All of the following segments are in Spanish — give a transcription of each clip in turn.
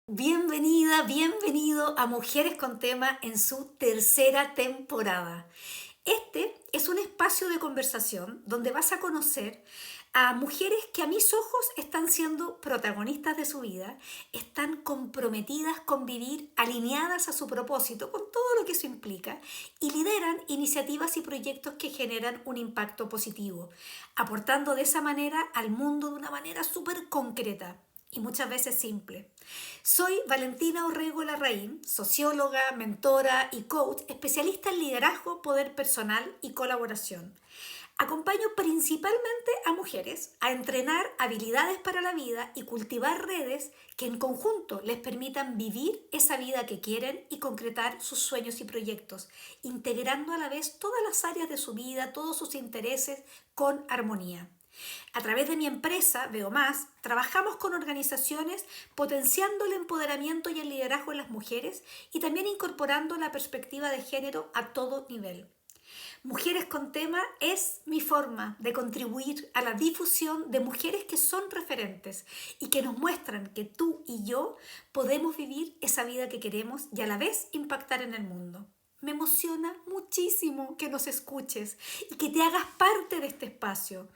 Bienvenida, bienvenido a Mujeres con Tema en su tercera temporada. Este es un espacio de conversación donde vas a conocer a mujeres que a mis ojos están siendo protagonistas de su vida, están comprometidas con vivir alineadas a su propósito, con todo lo que eso implica, y lideran iniciativas y proyectos que generan un impacto positivo, aportando de esa manera al mundo de una manera súper concreta y muchas veces simple. Soy Valentina Orrego Larraín, socióloga, mentora y coach, especialista en liderazgo, poder personal y colaboración. Acompaño principalmente a mujeres a entrenar habilidades para la vida y cultivar redes que en conjunto les permitan vivir esa vida que quieren y concretar sus sueños y proyectos, integrando a la vez todas las áreas de su vida, todos sus intereses con armonía. A través de mi empresa, Veo Más, trabajamos con organizaciones potenciando el empoderamiento y el liderazgo en las mujeres y también incorporando la perspectiva de género a todo nivel. Mujeres con Tema es mi forma de contribuir a la difusión de mujeres que son referentes y que nos muestran que tú y yo podemos vivir esa vida que queremos y a la vez impactar en el mundo. Me emociona muchísimo que nos escuches y que te hagas parte de este espacio,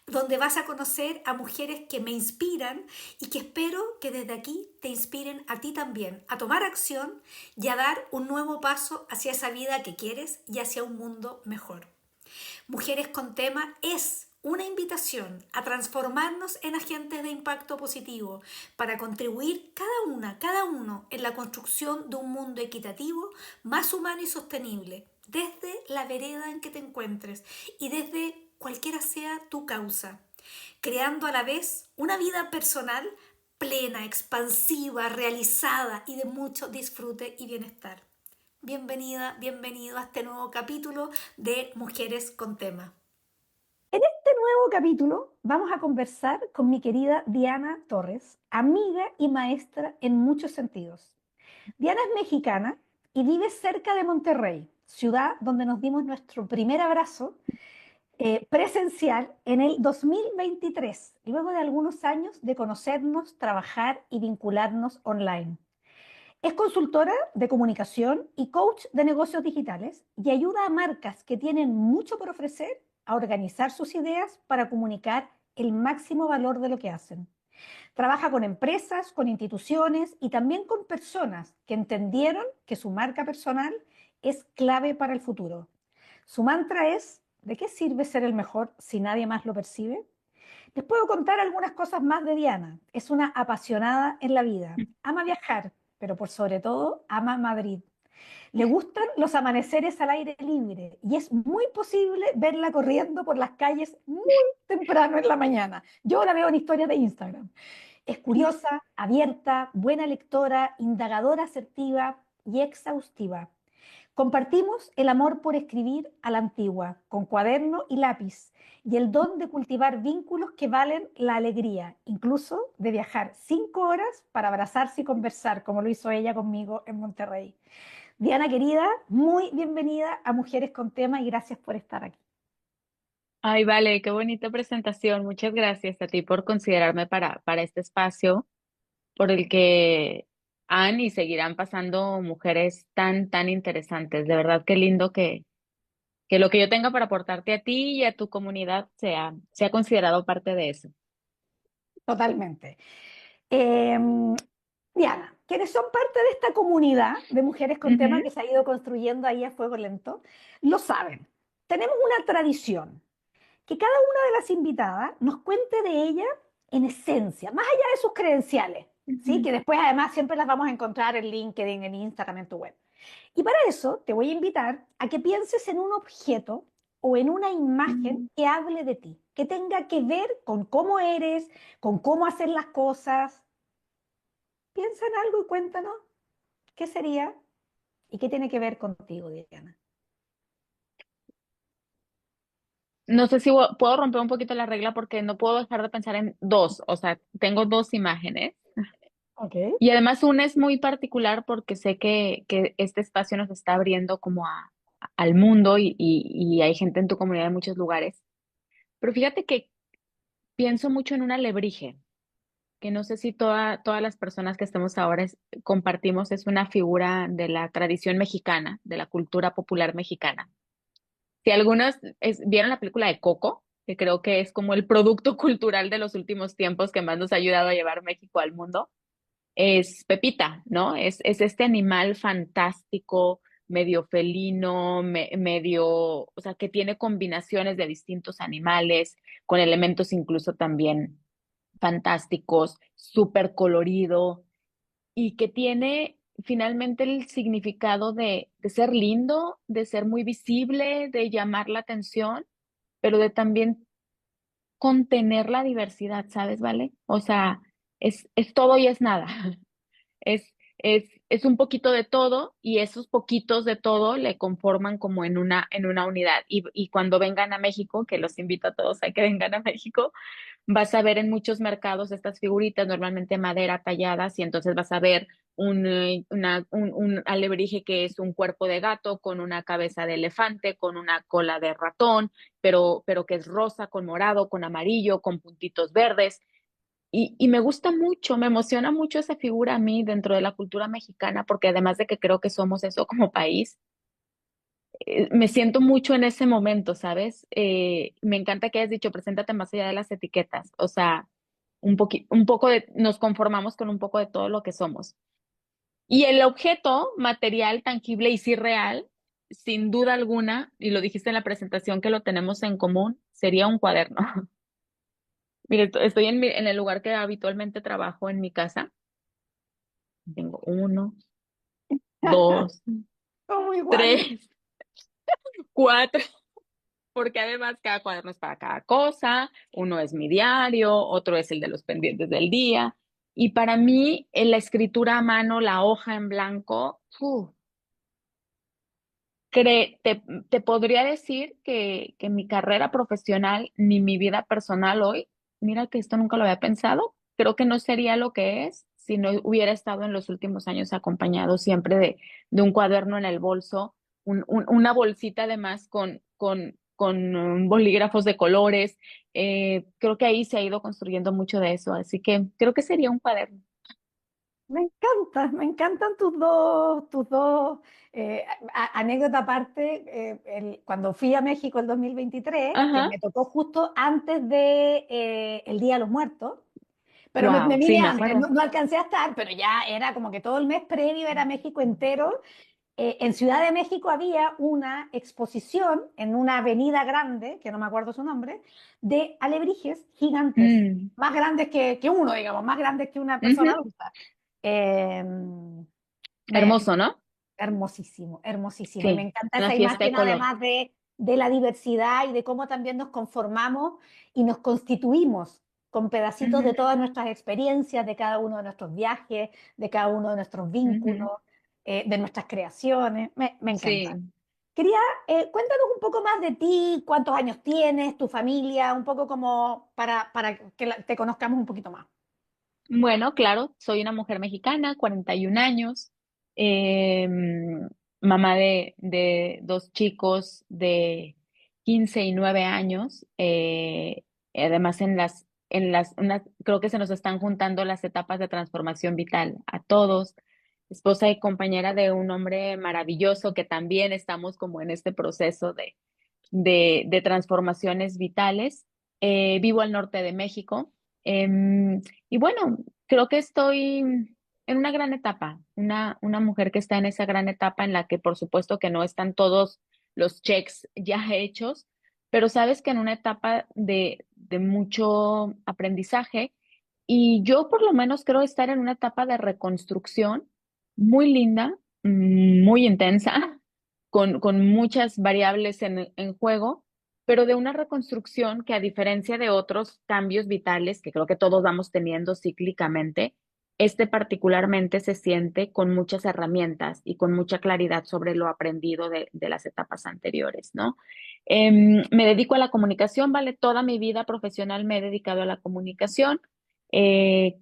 donde vas a conocer a mujeres que me inspiran y que espero que desde aquí te inspiren a ti también, a tomar acción y a dar un nuevo paso hacia esa vida que quieres y hacia un mundo mejor. Mujeres con Tema es una invitación a transformarnos en agentes de impacto positivo para contribuir cada uno en la construcción de un mundo equitativo, más humano y sostenible, desde la vereda en que te encuentres y desde cualquiera sea tu causa, creando a la vez una vida personal plena, expansiva, realizada y de mucho disfrute y bienestar. Bienvenida, bienvenido a este nuevo capítulo de Mujeres con Tema. En este nuevo capítulo vamos a conversar con mi querida Diana Torres, amiga y maestra en muchos sentidos. Diana es mexicana y vive cerca de Monterrey, ciudad donde nos dimos nuestro primer abrazo presencial en el 2023, luego de algunos años de conocernos, trabajar y vincularnos online. Es consultora de comunicación y coach de negocios digitales y ayuda a marcas que tienen mucho por ofrecer a organizar sus ideas para comunicar el máximo valor de lo que hacen. Trabaja con empresas, con instituciones y también con personas que entendieron que su marca personal es clave para el futuro. Su mantra es: ¿de qué sirve ser el mejor si nadie más lo percibe? Les puedo contar algunas cosas más de Diana. Es una apasionada en la vida. Ama viajar, pero por sobre todo ama Madrid. Le gustan los amaneceres al aire libre y es muy posible verla corriendo por las calles muy temprano en la mañana. Yo la veo en historias de Instagram. Es curiosa, abierta, buena lectora, indagadora asertiva y exhaustiva. Compartimos el amor por escribir a la antigua, con cuaderno y lápiz, y el don de cultivar vínculos que valen la alegría, incluso de viajar 5 horas para abrazarse y conversar, como lo hizo ella conmigo en Monterrey. Diana querida, muy bienvenida a Mujeres con Tema y gracias por estar aquí. Ay, vale, qué bonita presentación. Muchas gracias a ti por considerarme para este espacio por el que han y seguirán pasando mujeres tan interesantes. De verdad, qué lindo que lo que yo tenga para aportarte a ti y a tu comunidad sea considerado parte de eso. Totalmente. Eh, Diana, quienes son parte de esta comunidad de Mujeres con Tema Ujú. que se ha ido construyendo ahí a fuego lento, lo saben. Tenemos una tradición que cada una de las invitadas nos cuente de ella en esencia, más allá de sus credenciales, ¿sí? Ujú. Que después además siempre las vamos a encontrar en LinkedIn, en Instagram, en tu web. Y para eso te voy a invitar a que pienses en un objeto o en una imagen Ujú. que hable de ti, que tenga que ver con cómo eres, con cómo hacer las cosas. Piensa en algo y cuéntanos qué sería y qué tiene que ver contigo, Diana. No sé si puedo romper un poquito la regla porque no puedo dejar de pensar en dos, o sea, tengo dos imágenes. Ok. Y además una es muy particular porque sé que este espacio nos está abriendo como al mundo y hay gente en tu comunidad en muchos lugares. Pero fíjate que pienso mucho en un alebrije. que no sé si todas las personas que estemos ahora compartimos, es una figura de la tradición mexicana, de la cultura popular mexicana. Si algunos vieron la película de Coco, que creo que es como el producto cultural de los últimos tiempos que más nos ha ayudado a llevar México al mundo, es Pepita, ¿no? Es este animal fantástico, medio felino, medio, o sea, que tiene combinaciones de distintos animales, con elementos incluso también fantásticos, súper colorido y que tiene finalmente el significado de ser lindo, de ser muy visible, de llamar la atención, pero de también contener la diversidad, ¿sabes, Vale? O sea, es todo y es nada. Es un poquito de todo y esos poquitos de todo le conforman como en una unidad. Y cuando vengan a México, que los invito a todos a que vengan a México, vas a ver en muchos mercados estas figuritas, normalmente madera talladas, y entonces vas a ver un alebrije que es un cuerpo de gato con una cabeza de elefante, con una cola de ratón, pero que es rosa, con morado, con amarillo, con puntitos verdes. Y me gusta mucho, me emociona mucho esa figura a mí dentro de la cultura mexicana, porque además de que creo que somos eso como país, me siento mucho en ese momento, ¿sabes? Me encanta que hayas dicho, preséntate más allá de las etiquetas, o sea, un poco nos conformamos con un poco de todo lo que somos. Y el objeto material, tangible y sí real, sin duda alguna, y lo dijiste en la presentación que lo tenemos en común, sería un cuaderno. Mire, estoy en el lugar que habitualmente trabajo en mi casa. Tengo uno, dos, Como iguales. tres, cuatro, porque además cada cuaderno es para cada cosa, uno es mi diario, otro es el de los pendientes del día, y para mí la escritura a mano, la hoja en blanco, te podría decir que mi carrera profesional ni mi vida personal hoy, mira que esto nunca lo había pensado, creo que no sería lo que es si no hubiera estado en los últimos años acompañado siempre de un cuaderno en el bolso, una bolsita además con bolígrafos de colores. Creo que ahí se ha ido construyendo mucho de eso, así que creo que sería un cuaderno. Me encantan tus dos anécdotas aparte. Cuando fui a México el 2023, que Ajá, me tocó justo antes de el Día de los Muertos, pero me wow, vine sí, me antes, acuerdo. no alcancé a estar, pero ya era como que todo el mes previo era México entero. En Ciudad de México había una exposición en una avenida grande, que no me acuerdo su nombre, de alebrijes gigantes, Mm, más grandes que uno, digamos, más grandes que una persona ujú. adulta. Eh, Hermoso, ¿no? Hermosísimo, hermosísimo. Y me Sí, encanta una esa fiesta de imagen color. además de la diversidad y de cómo también nos conformamos y nos constituimos con pedacitos de Ujú, todas nuestras experiencias, de cada uno de nuestros viajes, de cada uno de nuestros vínculos, ujú. de nuestras creaciones. Me encanta. Sí. Quería, cuéntanos un poco más de ti, cuántos años tienes, tu familia, un poco como para que te conozcamos un poquito más. Bueno, claro, soy una mujer mexicana, 41 años, mamá de dos chicos de 15 y 9 años. Además, creo que se nos están juntando las etapas de transformación vital a todos. Esposa y compañera de un hombre maravilloso que también estamos como en este proceso de transformaciones vitales. Vivo al norte de México. Y bueno, creo que estoy en una gran etapa, una mujer que está en esa gran etapa en la que por supuesto que no están todos los checks ya hechos, pero sabes que en una etapa de mucho aprendizaje y yo por lo menos creo estar en una etapa de reconstrucción muy linda, muy intensa, con muchas variables en juego, pero de una reconstrucción que a diferencia de otros cambios vitales que creo que todos vamos teniendo cíclicamente, este particularmente se siente con muchas herramientas y con mucha claridad sobre lo aprendido de las etapas anteriores, ¿no? Me dedico a la comunicación, ¿vale? Toda mi vida profesional me he dedicado a la comunicación. Eh,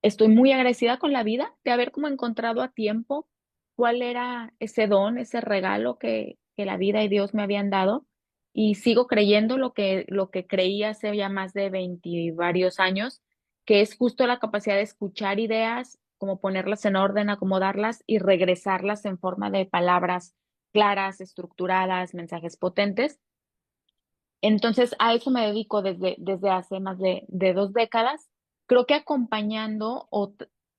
Estoy muy agradecida con la vida de haber como encontrado a tiempo cuál era ese don, ese regalo que la vida y Dios me habían dado. Y sigo creyendo lo que creí hace ya más de 20 y varios años, que es justo la capacidad de escuchar ideas, como ponerlas en orden, acomodarlas y regresarlas en forma de palabras claras, estructuradas, mensajes potentes. Entonces, a eso me dedico desde hace más de 2 décadas. Creo que acompañando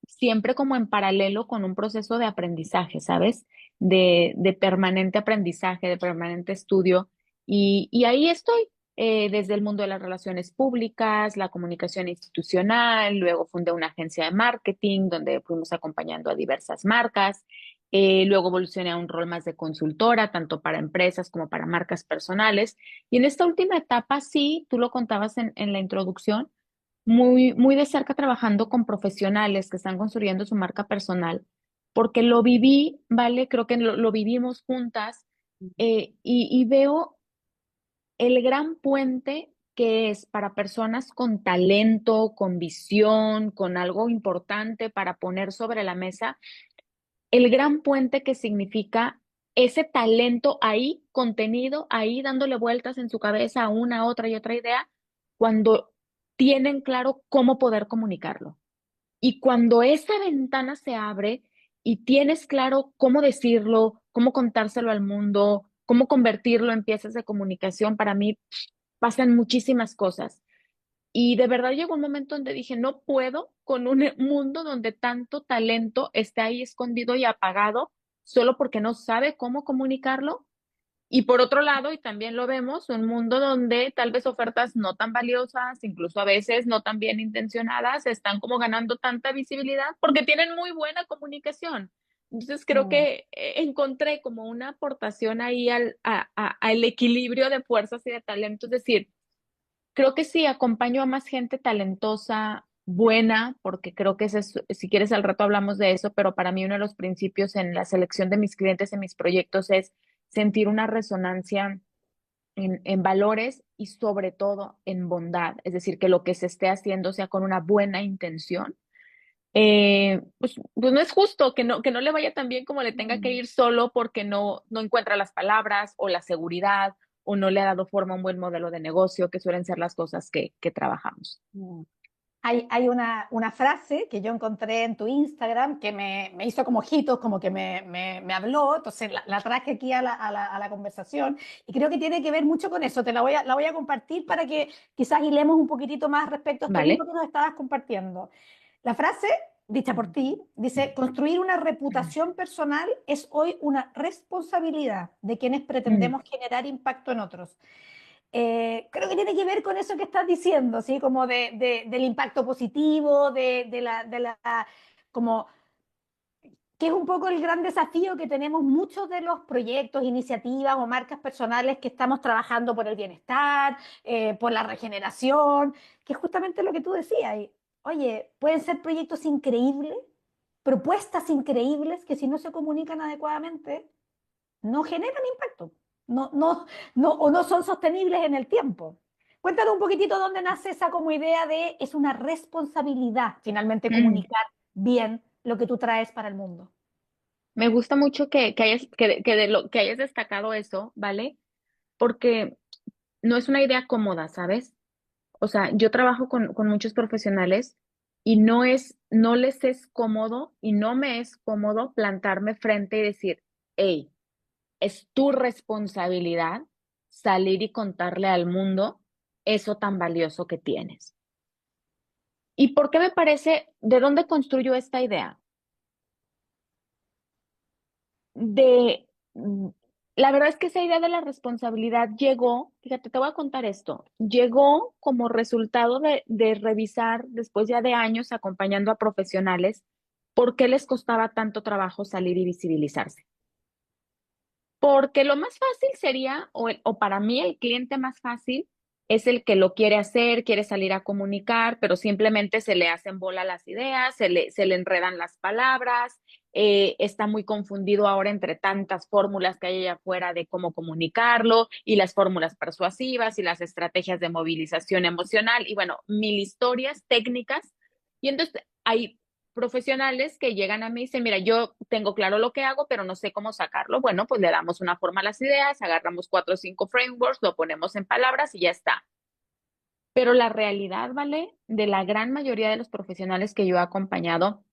siempre como en paralelo con un proceso de aprendizaje, ¿sabes? De permanente aprendizaje, de permanente estudio. Y ahí estoy, desde el mundo de las relaciones públicas, la comunicación institucional, luego fundé una agencia de marketing donde fuimos acompañando a diversas marcas. Luego evolucioné a un rol más de consultora, tanto para empresas como para marcas personales. Y en esta última etapa, sí, tú lo contabas en la introducción, muy, muy de cerca trabajando con profesionales que están construyendo su marca personal, porque lo viví, ¿vale? Creo que lo vivimos juntas, y veo el gran puente que es para personas con talento, con visión, con algo importante para poner sobre la mesa, el gran puente que significa ese talento ahí, contenido, ahí dándole vueltas en su cabeza a una, otra y otra idea, cuando tienen claro cómo poder comunicarlo. Y cuando esa ventana se abre y tienes claro cómo decirlo, cómo contárselo al mundo, cómo convertirlo en piezas de comunicación, para mí pasan muchísimas cosas. Y de verdad llegó un momento donde dije, no puedo con un mundo donde tanto talento está ahí escondido y apagado solo porque no sabe cómo comunicarlo. Y por otro lado, y también lo vemos, un mundo donde tal vez ofertas no tan valiosas, incluso a veces no tan bien intencionadas, están como ganando tanta visibilidad porque tienen muy buena comunicación. Entonces creo Mm. que encontré como una aportación ahí al equilibrio de fuerzas y de talento, es decir, creo que sí, acompaño a más gente talentosa, buena, porque creo que ese si quieres al rato hablamos de eso, pero para mí uno de los principios en la selección de mis clientes en mis proyectos es sentir una resonancia en valores y sobre todo en bondad, es decir, que lo que se esté haciendo sea con una buena intención. Pues no es justo que no le vaya tan bien como le tenga que Mm. ir solo porque no encuentra las palabras o la seguridad o no le ha dado forma a un buen modelo de negocio, que suelen ser las cosas que trabajamos. Mm. Hay una frase que yo encontré en tu Instagram que me hizo como ojitos, como que me habló, entonces la traje aquí a la conversación y creo que tiene que ver mucho con eso. La voy a compartir para que quizás hilemos un poquitito más respecto a esto mismo ¿Vale? que nos estabas compartiendo. La frase, dicha por ti, dice, construir una reputación personal es hoy una responsabilidad de quienes Mm, pretendemos generar impacto en otros. Creo que tiene que ver con eso que estás diciendo, ¿sí? Como del impacto positivo, como que es un poco el gran desafío que tenemos muchos de los proyectos, iniciativas o marcas personales que estamos trabajando por el bienestar, por la regeneración, que es justamente lo que tú decías. Y, oye, pueden ser proyectos increíbles, propuestas increíbles que si no se comunican adecuadamente, no generan impacto, o no son sostenibles en el tiempo. Cuéntanos un poquitito dónde nace esa como idea de es una responsabilidad finalmente mm. comunicar bien lo que tú traes para el mundo. Me gusta mucho que hayas destacado eso, ¿vale? Porque no es una idea cómoda, ¿sabes? O sea, yo trabajo con muchos profesionales y no les es cómodo y no me es cómodo plantarme frente y decir, hey, es tu responsabilidad salir y contarle al mundo eso tan valioso que tienes. ¿Y por qué me parece, de dónde construyo esta idea? De, la verdad es que esa idea de la responsabilidad llegó, fíjate, te voy a contar esto, llegó como resultado de revisar después ya de años acompañando a profesionales por qué les costaba tanto trabajo salir y visibilizarse. Porque lo más fácil sería, o para mí el cliente más fácil es el que lo quiere hacer, quiere salir a comunicar, pero simplemente se le hacen bola las ideas, se le enredan las palabras, está muy confundido ahora entre tantas fórmulas que hay allá afuera de cómo comunicarlo y las fórmulas persuasivas y las estrategias de movilización emocional y bueno, mil historias técnicas. Y entonces hay profesionales que llegan a mí y dicen, mira, yo tengo claro lo que hago, pero no sé cómo sacarlo. Bueno, pues le damos una forma a las ideas, agarramos 4 o 5 frameworks, lo ponemos en palabras y ya está. Pero la realidad, ¿vale? De la gran mayoría de los profesionales que yo he acompañado,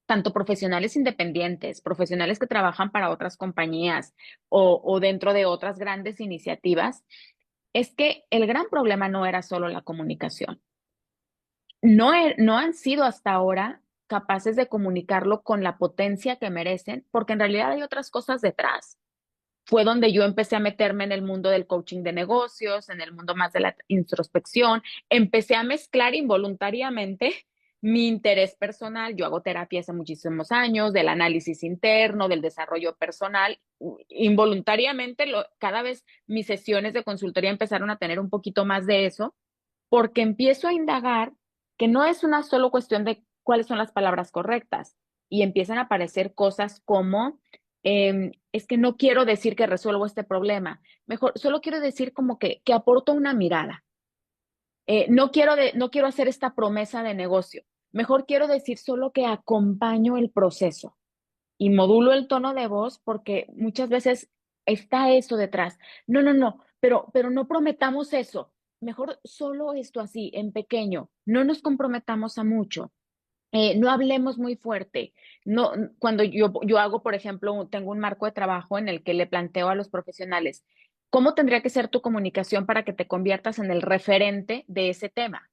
tanto profesionales independientes, profesionales que trabajan para otras compañías o dentro de otras grandes iniciativas, es que el gran problema no era solo la comunicación. No han sido hasta ahora capaces de comunicarlo con la potencia que merecen, porque en realidad hay otras cosas detrás. Fue donde yo empecé a meterme en el mundo del coaching de negocios, en el mundo más de la introspección. Empecé a mezclar involuntariamente mi interés personal. Yo hago terapia hace muchísimos años, del análisis interno, del desarrollo personal. Involuntariamente, cada vez mis sesiones de consultoría empezaron a tener un poquito más de eso, porque empiezo a indagar que no es una solo cuestión de cuáles son las palabras correctas y empiezan a aparecer cosas como, es que no quiero decir que resuelvo este problema, mejor solo quiero decir como que aporto una mirada. No quiero hacer esta promesa de negocio, mejor quiero decir solo que acompaño el proceso y modulo el tono de voz porque muchas veces está eso detrás. No, no, no, pero no prometamos eso. Mejor solo esto así, en pequeño. No nos comprometamos a mucho. No hablemos muy fuerte. No, cuando yo hago, por ejemplo, tengo un marco de trabajo en el que le planteo a los profesionales, ¿cómo tendría que ser tu comunicación para que te conviertas en el referente de ese tema?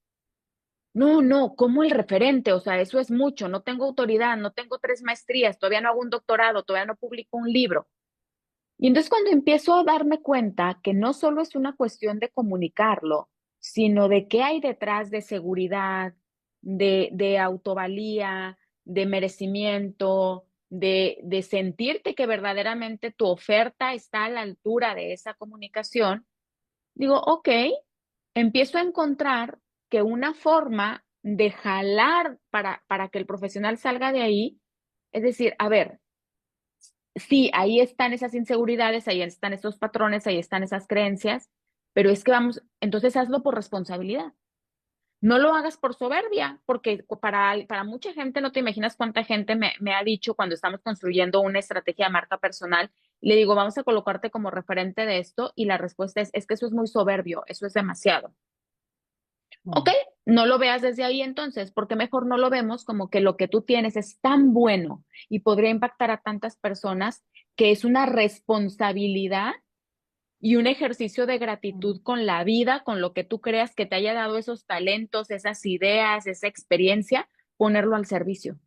No, no, como el referente, o sea, eso es mucho, no tengo autoridad, no tengo 3 maestrías, todavía no hago un doctorado, todavía no publico un libro. Y entonces cuando empiezo a darme cuenta que no solo es una cuestión de comunicarlo, sino de qué hay detrás de seguridad, de autovalía, de merecimiento, de sentirte que verdaderamente tu oferta está a la altura de esa comunicación, digo, ok, empiezo a encontrar que una forma de jalar para que el profesional salga de ahí, es decir, a ver, sí, ahí están esas inseguridades, ahí están esos patrones, ahí están esas creencias, pero es que vamos, entonces hazlo por responsabilidad. No lo hagas por soberbia, porque para mucha gente, no te imaginas cuánta gente me ha dicho cuando estamos construyendo una estrategia de marca personal, le digo, vamos a colocarte como referente de esto, y la respuesta es que eso es muy soberbio, eso es demasiado. Ok, Mm. no lo veas desde ahí entonces, porque mejor no lo vemos como que lo que tú tienes es tan bueno y podría impactar a tantas personas que es una responsabilidad y un ejercicio de Mm. gratitud con la vida, con lo que tú creas que te haya dado esos talentos, esas ideas, esa experiencia, ponerlo al servicio.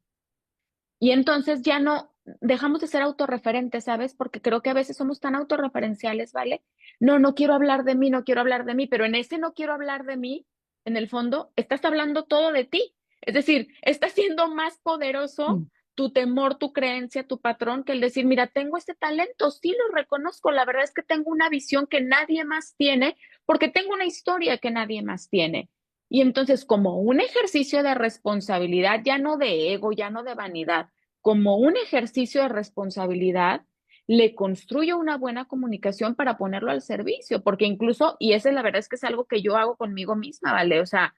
Y entonces ya no dejamos de ser autorreferentes, ¿sabes? Porque creo que a veces somos tan autorreferenciales, ¿vale? No, no quiero hablar de mí, no quiero hablar de mí, pero en ese no quiero hablar de mí, en el fondo, estás hablando todo de ti. Es decir, está siendo más poderoso Mm. tu temor, tu creencia, tu patrón, que el decir, mira, tengo este talento, sí lo reconozco, la verdad es que tengo una visión que nadie más tiene, porque tengo una historia que nadie más tiene. Y entonces, como un ejercicio de responsabilidad, ya no de ego, ya no de vanidad, como un ejercicio de responsabilidad, le construyo una buena comunicación para ponerlo al servicio, porque incluso, y esa es la verdad es que es algo que yo hago conmigo misma, ¿vale? O sea,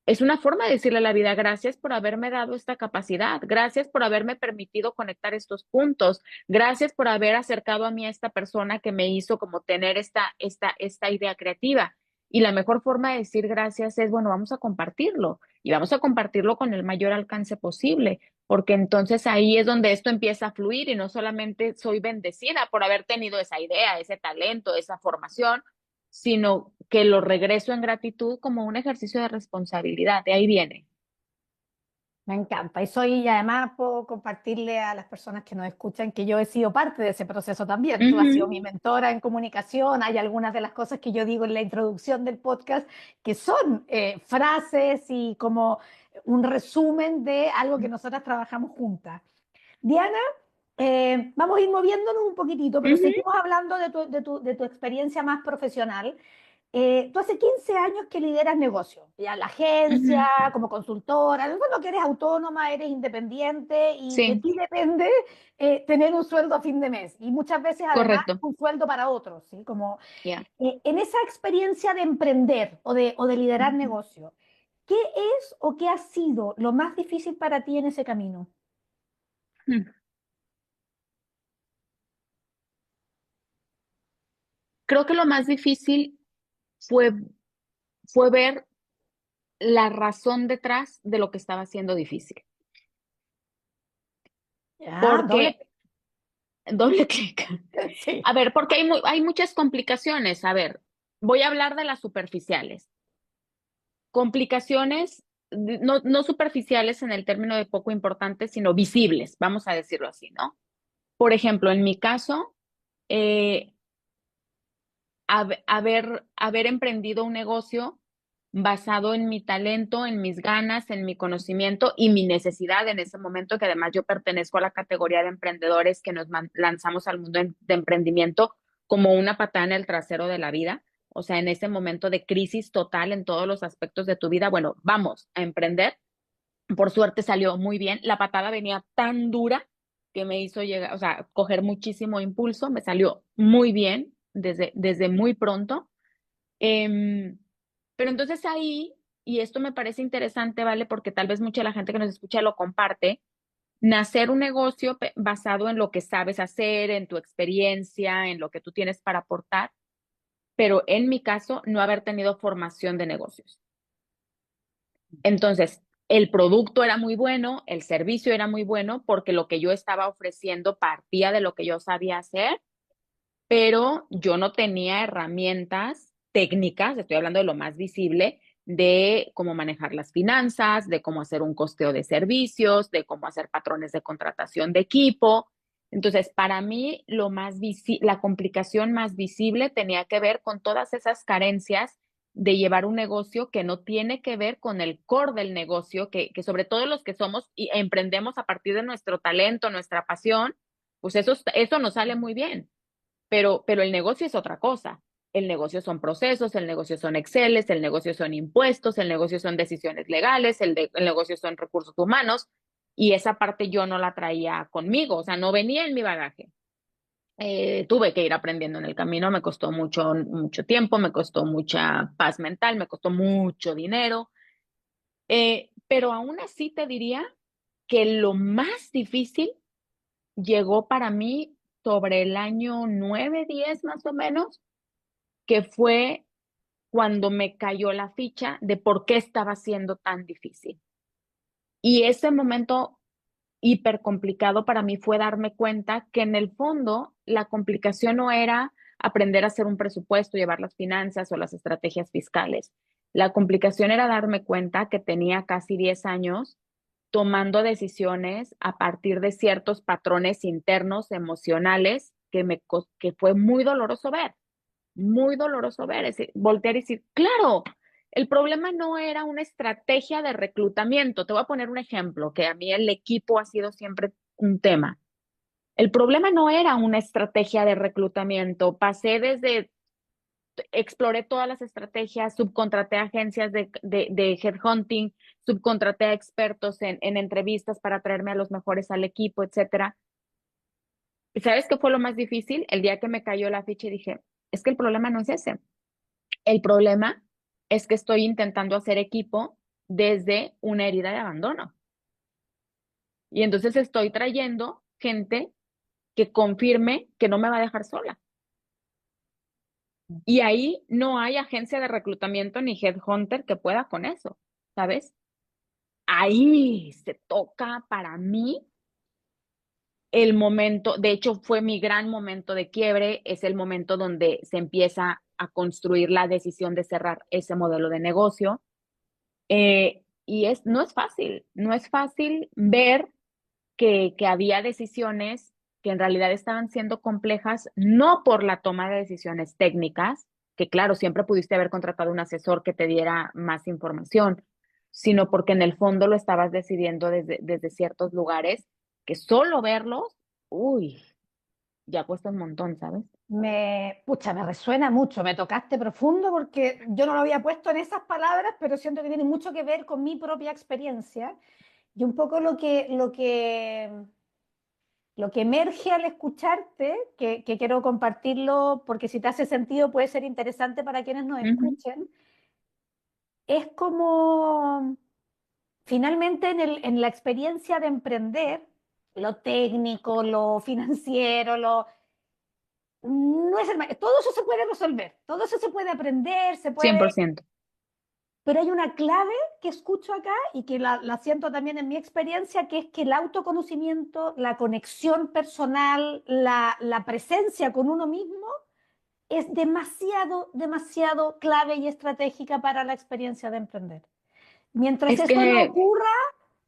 es una forma de decirle a la vida, gracias por haberme dado esta capacidad, gracias por haberme permitido conectar estos puntos, gracias por haber acercado a mí a esta persona que me hizo como tener esta idea creativa. Y la mejor forma de decir gracias es, bueno, vamos a compartirlo y vamos a compartirlo con el mayor alcance posible, porque entonces ahí es donde esto empieza a fluir y no solamente soy bendecida por haber tenido esa idea, ese talento, esa formación, sino que lo regreso en gratitud como un ejercicio de responsabilidad. De ahí viene. Me encanta. Y además puedo compartirle a las personas que nos escuchan que yo he sido parte de ese proceso también. Tú has sido mi Ujú, mentora en comunicación. Hay algunas de las cosas que yo digo en la introducción del podcast que son frases y como un resumen de algo que nosotras trabajamos juntas. Diana, vamos a ir moviéndonos un poquitito, pero ujú, seguimos hablando de tu experiencia más profesional. Tú hace 15 años que lideras negocio, ya la agencia, ujú. como consultora, en el fondo que eres autónoma, eres independiente y de Sí, ti depende tener un sueldo a fin de mes y muchas veces además correcto. un sueldo para otros, ¿sí? Como Ya. en esa experiencia de emprender o de liderar Ujú. negocio, ¿qué es o qué ha sido lo más difícil para ti en ese camino? Mm. Creo que lo más difícil fue, fue ver. la razón detrás de lo que estaba haciendo difícil. Ya, doble. Porque, doble clic. Sí. A ver, porque hay muchas complicaciones. A ver, voy a hablar de las superficiales. Complicaciones, no superficiales en el término de poco importantes, sino visibles, vamos a decirlo así, ¿no? Por ejemplo, en mi caso, eh, haber emprendido un negocio basado en mi talento, en mis ganas, en mi conocimiento y mi necesidad en ese momento, que además yo pertenezco a la categoría de emprendedores que nos lanzamos al mundo de emprendimiento como una patada en el trasero de la vida. O sea, en ese momento de crisis total en todos los aspectos de tu vida, bueno, vamos a emprender. Por suerte salió muy bien. La patada venía tan dura que me hizo llegar, o sea, coger muchísimo impulso. Me salió muy bien desde muy pronto. Em, pero entonces ahí, y esto me parece interesante, ¿vale? Porque tal vez mucha de la gente que nos escucha lo comparte, nacer un negocio basado en lo que sabes hacer, en tu experiencia, en lo que tú tienes para aportar, pero en mi caso, no haber tenido formación de negocios. Entonces, el producto era muy bueno, el servicio era muy bueno, porque lo que yo estaba ofreciendo partía de lo que yo sabía hacer, pero yo no tenía herramientas técnicas, estoy hablando de lo más visible, de cómo manejar las finanzas, de cómo hacer un costeo de servicios, de cómo hacer patrones de contratación de equipo. Entonces, para mí, la complicación más visible tenía que ver con todas esas carencias de llevar un negocio que no tiene que ver con el core del negocio, que sobre todo los que somos y emprendemos a partir de nuestro talento, nuestra pasión, pues eso nos sale muy bien, pero el negocio es otra cosa. El negocio son procesos, el negocio son Exceles, el negocio son impuestos, el negocio son decisiones legales, el negocio son recursos humanos, y esa parte yo no la traía conmigo, o sea, no venía en mi bagaje. Tuve que ir aprendiendo en el camino, me costó mucho tiempo, me costó mucha paz mental, me costó mucho dinero, pero aún así te diría que lo más difícil llegó para mí sobre el año 9, 10 más o menos, que fue cuando me cayó la ficha de por qué estaba siendo tan difícil. Y ese momento hiper complicado para mí fue darme cuenta que en el fondo la complicación no era aprender a hacer un presupuesto, llevar las finanzas o las estrategias fiscales. La complicación era darme cuenta que tenía casi 10 años tomando decisiones a partir de ciertos patrones internos emocionales que fue muy doloroso ver, es decir, voltear y decir, claro, el problema no era una estrategia de reclutamiento. Te voy a poner un ejemplo, que a mí el equipo ha sido siempre un tema. El problema no era una estrategia de reclutamiento. Exploré todas las estrategias, subcontraté a agencias de headhunting, subcontraté a expertos en entrevistas para traerme a los mejores al equipo, etcétera. ¿Y sabes qué fue lo más difícil? El día que me cayó la ficha y dije, es que el problema no es ese. El problema es que estoy intentando hacer equipo desde una herida de abandono. Y entonces estoy trayendo gente que confirme que no me va a dejar sola. Y ahí no hay agencia de reclutamiento ni headhunter que pueda con eso, ¿sabes? Ahí se toca para mí el momento, de hecho fue mi gran momento de quiebre, es el momento donde se empieza a construir la decisión de cerrar ese modelo de negocio. Y no es fácil ver que había decisiones que en realidad estaban siendo complejas, no por la toma de decisiones técnicas, que claro, siempre pudiste haber contratado un asesor que te diera más información, sino porque en el fondo lo estabas decidiendo desde ciertos lugares que solo verlos, uy, ya cuesta un montón, ¿sabes? Pucha, me resuena mucho, me tocaste profundo porque yo no lo había puesto en esas palabras, pero siento que tiene mucho que ver con mi propia experiencia y un poco lo que emerge al escucharte, que quiero compartirlo porque si te hace sentido puede ser interesante para quienes nos Ujú, escuchen, es como finalmente en la experiencia de emprender, lo técnico, lo financiero, no es todo eso se puede resolver, todo eso se puede aprender, se puede, 100%. pero hay una clave que escucho acá y que la siento también en mi experiencia, que es que el autoconocimiento, la conexión personal, la presencia con uno mismo es demasiado, demasiado clave y estratégica para la experiencia de emprender. Mientras Es esto no que ocurra,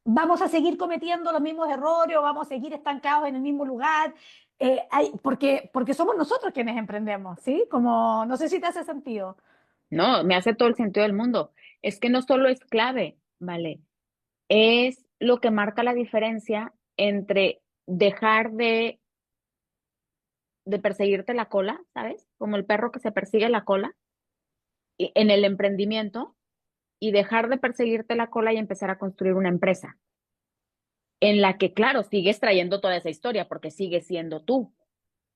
vamos a seguir cometiendo los mismos errores o vamos a seguir estancados en el mismo lugar, porque somos nosotros quienes emprendemos, ¿sí? Como, no sé si te hace sentido. no, me hace todo el sentido del mundo. Es que no solo es clave, ¿vale? Es lo que marca la diferencia entre dejar de perseguirte la cola, ¿sabes? Como el perro que se persigue la cola en el emprendimiento y dejar de perseguirte la cola y empezar a construir una empresa en la que, claro, sigues trayendo toda esa historia porque sigues siendo tú,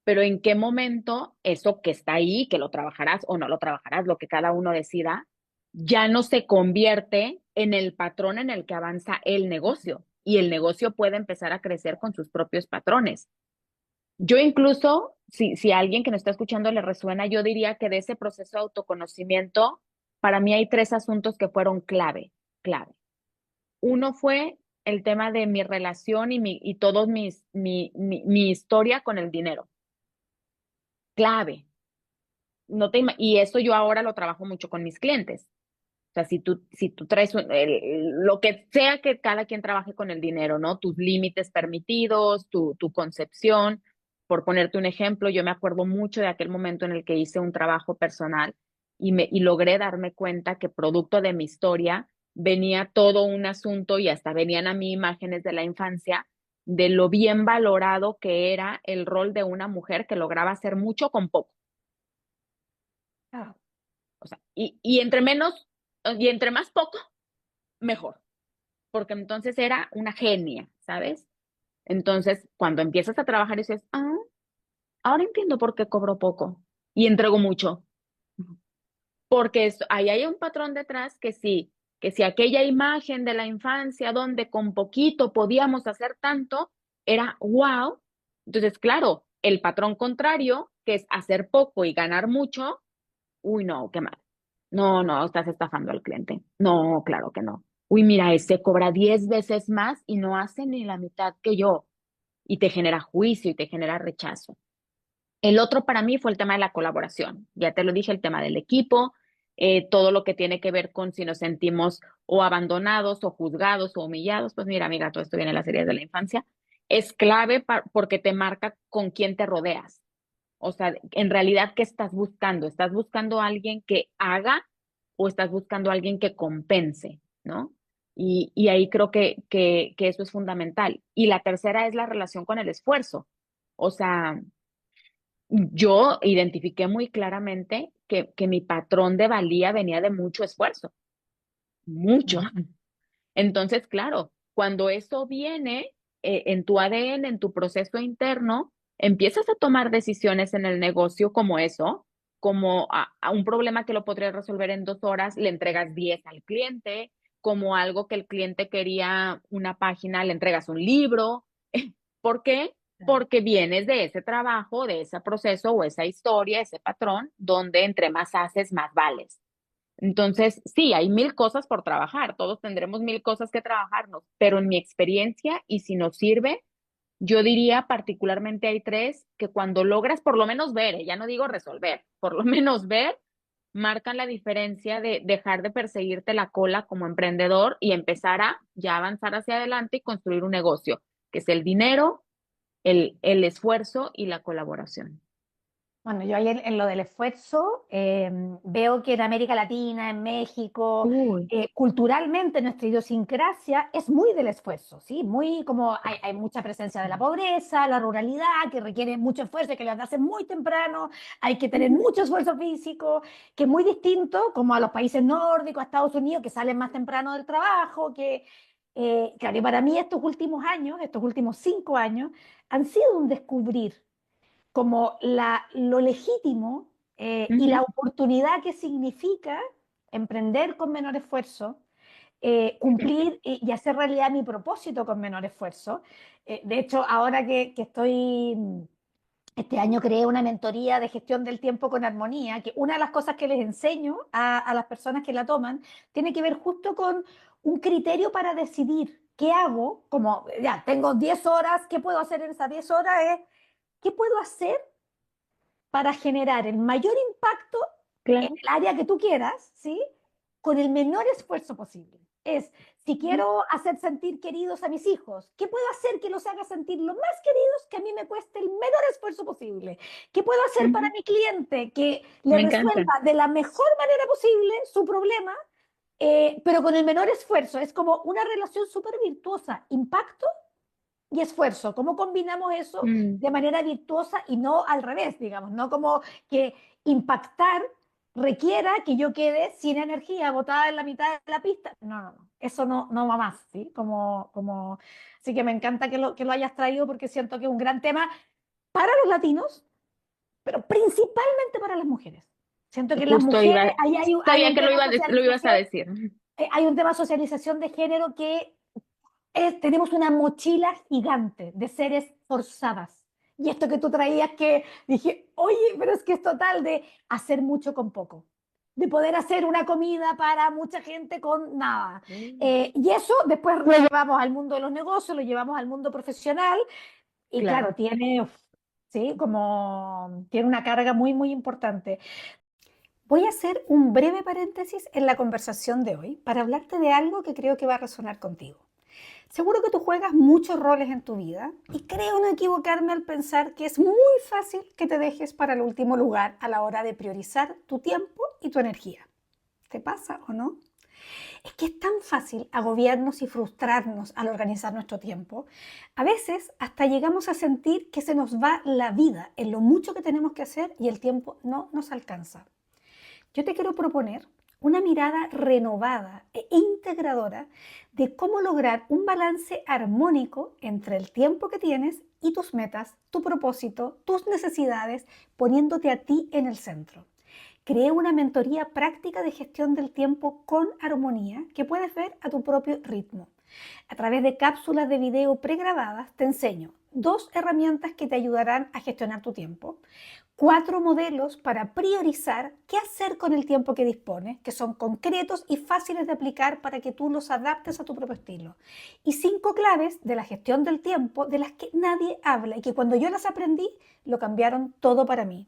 pero en qué momento eso que está ahí, que lo trabajarás o no lo trabajarás, lo que cada uno decida, ya no se convierte en el patrón en el que avanza el negocio y el negocio puede empezar a crecer con sus propios patrones. Yo incluso, si a alguien que nos está escuchando le resuena, yo diría que de ese proceso de autoconocimiento, para mí hay tres asuntos que fueron clave. Uno fue el tema de mi relación y todos mi historia con el dinero. Clave. No te, y eso yo ahora lo trabajo mucho con mis clientes. O sea, si tú traes lo que sea que cada quien trabaje con el dinero, ¿no? Tus límites permitidos, tu concepción. Por ponerte un ejemplo, yo me acuerdo mucho de aquel momento en el que hice un trabajo personal y logré darme cuenta que producto de mi historia venía todo un asunto y hasta venían a mí imágenes de la infancia de lo bien valorado que era el rol de una mujer que lograba hacer mucho con poco. Ah, O sea, y entre más poco, mejor, porque entonces era una genia, ¿sabes? Entonces, cuando empiezas a trabajar y dices, ahora entiendo por qué cobro poco y entrego mucho, porque ahí hay un patrón detrás que si aquella imagen de la infancia donde con poquito podíamos hacer tanto, era wow, entonces, claro, el patrón contrario, que es hacer poco y ganar mucho, uy, no, qué mal. No, no, estás estafando al cliente. No, claro que no. Uy, mira, ese cobra 10 veces más y no hace ni la mitad que yo. Y te genera juicio y te genera rechazo. El otro para mí fue el tema de la colaboración. Ya te lo dije, el tema del equipo, todo lo que tiene que ver con si nos sentimos o abandonados o juzgados o humillados. Pues mira, amiga, todo esto viene en las series de la infancia. Es clave porque te marca con quién te rodeas. O sea, en realidad, ¿qué estás buscando? ¿Estás buscando a alguien que haga o estás buscando a alguien que compense, ¿no? Y ahí creo que eso es fundamental. Y la tercera es la relación con el esfuerzo. O sea, yo identifiqué muy claramente que mi patrón de valía venía de mucho esfuerzo, mucho. mm. Entonces, claro, cuando eso viene en tu ADN, en tu proceso interno, empiezas a tomar decisiones en el negocio como eso, como a un problema que lo podrías resolver en 2 horas, le entregas 10 al cliente, como algo que el cliente quería una página, le entregas un libro. ¿Por qué? Porque vienes de ese trabajo, de ese proceso o esa historia, ese patrón, donde entre más haces, más vales. Entonces, sí, hay mil cosas por trabajar, todos tendremos mil cosas que trabajarnos, pero en mi experiencia, y si nos sirve, yo diría particularmente hay tres que cuando logras por lo menos ver, ya no digo resolver, por lo menos ver, marcan la diferencia de dejar de perseguirte la cola como emprendedor y empezar a ya avanzar hacia adelante y construir un negocio, que es el dinero, el esfuerzo y la colaboración. Bueno, yo ahí en lo del esfuerzo veo que en América Latina, en México, Uy, culturalmente nuestra idiosincrasia es muy del esfuerzo, ¿sí? Muy como hay mucha presencia de la pobreza, la ruralidad, que requiere mucho esfuerzo, que levantarse muy temprano, hay que tener ujú, mucho esfuerzo físico, que es muy distinto como a los países nórdicos, a Estados Unidos, que salen más temprano del trabajo, claro, y para mí estos últimos años, estos últimos 5 años, han sido un descubrir como lo legítimo y la ujú. oportunidad que significa emprender con menor esfuerzo, cumplir y hacer realidad mi propósito con menor esfuerzo. De hecho, ahora que estoy Este año creé una mentoría de gestión del tiempo con armonía, que una de las cosas que les enseño a las personas que la toman tiene que ver justo con un criterio para decidir qué hago, como ya tengo 10 horas, ¿qué puedo hacer en esas 10 horas? Es, ¿qué puedo hacer para generar el mayor impacto en Claro. el área que tú quieras, ¿sí? Con el menor esfuerzo posible? Es, si Ujú. quiero hacer sentir queridos a mis hijos, ¿qué puedo hacer que los haga sentir lo más queridos que a mí me cueste el menor esfuerzo posible? ¿Qué puedo hacer para Ujú. mi cliente que le Me encanta. resuelva de la mejor manera posible su problema, pero con el menor esfuerzo? Es como una relación súper virtuosa, impacto y esfuerzo. ¿Cómo combinamos eso Mm, de manera virtuosa y no al revés, digamos? No como que impactar requiera que yo quede sin energía, botada en la mitad de la pista. No, no, no. Eso no, no va más, ¿sí? Así que me encanta que lo hayas traído porque siento que es un gran tema para los latinos, pero principalmente para las mujeres. Siento que las justo mujeres, iba, ahí hay sabía un que tema de lo ibas a socialización, decir. hay un tema de socialización de género que tenemos una mochila gigante de seres forzadas. Y esto que tú traías que dije, oye, pero es que es total de hacer mucho con poco, de poder hacer una comida para mucha gente con nada. Mm. Y eso después lo llevamos al mundo de los negocios, lo llevamos al mundo profesional y Claro. claro, tiene, sí, como tiene una carga muy, muy importante. Voy a hacer un breve paréntesis en la conversación de hoy para hablarte de algo que creo que va a resonar contigo. Seguro que tú juegas muchos roles en tu vida y creo no equivocarme al pensar que es muy fácil que te dejes para el último lugar a la hora de priorizar tu tiempo y tu energía. ¿Te pasa o no? Es que es tan fácil agobiarnos y frustrarnos al organizar nuestro tiempo. A veces hasta llegamos a sentir que se nos va la vida en lo mucho que tenemos que hacer y el tiempo no nos alcanza. Yo te quiero proponer una mirada renovada e integradora de cómo lograr un balance armónico entre el tiempo que tienes y tus metas, tu propósito, tus necesidades, poniéndote a ti en el centro. Creé una mentoría práctica de gestión del tiempo con armonía que puedes ver a tu propio ritmo. A través de cápsulas de video pregrabadas te enseño 2 herramientas que te ayudarán a gestionar tu tiempo, 4 modelos para priorizar qué hacer con el tiempo que dispones, que son concretos y fáciles de aplicar para que tú los adaptes a tu propio estilo. Y 5 claves de la gestión del tiempo de las que nadie habla y que cuando yo las aprendí lo cambiaron todo para mí.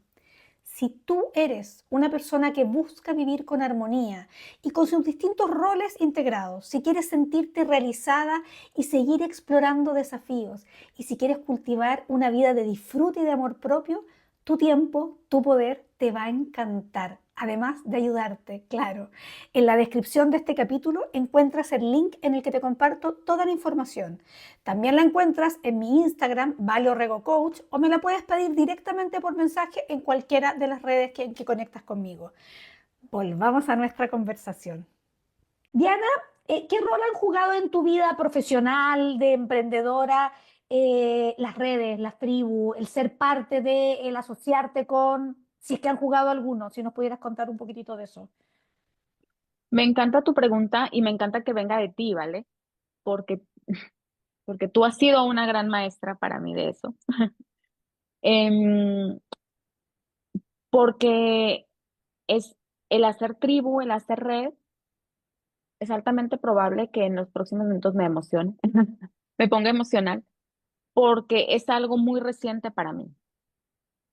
Si tú eres una persona que busca vivir con armonía y con sus distintos roles integrados, si quieres sentirte realizada y seguir explorando desafíos, y si quieres cultivar una vida de disfrute y de amor propio, tu tiempo, tu poder te va a encantar, además de ayudarte, claro. En la descripción de este capítulo encuentras el link en el que te comparto toda la información. También la encuentras en mi Instagram, Vale Orrego Coach, o me la puedes pedir directamente por mensaje en cualquiera de las redes que conectas conmigo. Volvamos a nuestra conversación. Diana, ¿qué rol han jugado en tu vida profesional, de emprendedora, las redes, las tribus, el ser parte de, el asociarte con, si es que han jugado alguno, si nos pudieras contar un poquitito de eso? Me encanta tu pregunta y me encanta que venga de ti, ¿vale? Porque, porque tú has sido una gran maestra para mí de eso. Em, Porque es el hacer tribu, el hacer red, es altamente probable que en los próximos minutos me emocione, me ponga emocional, porque es algo muy reciente para mí,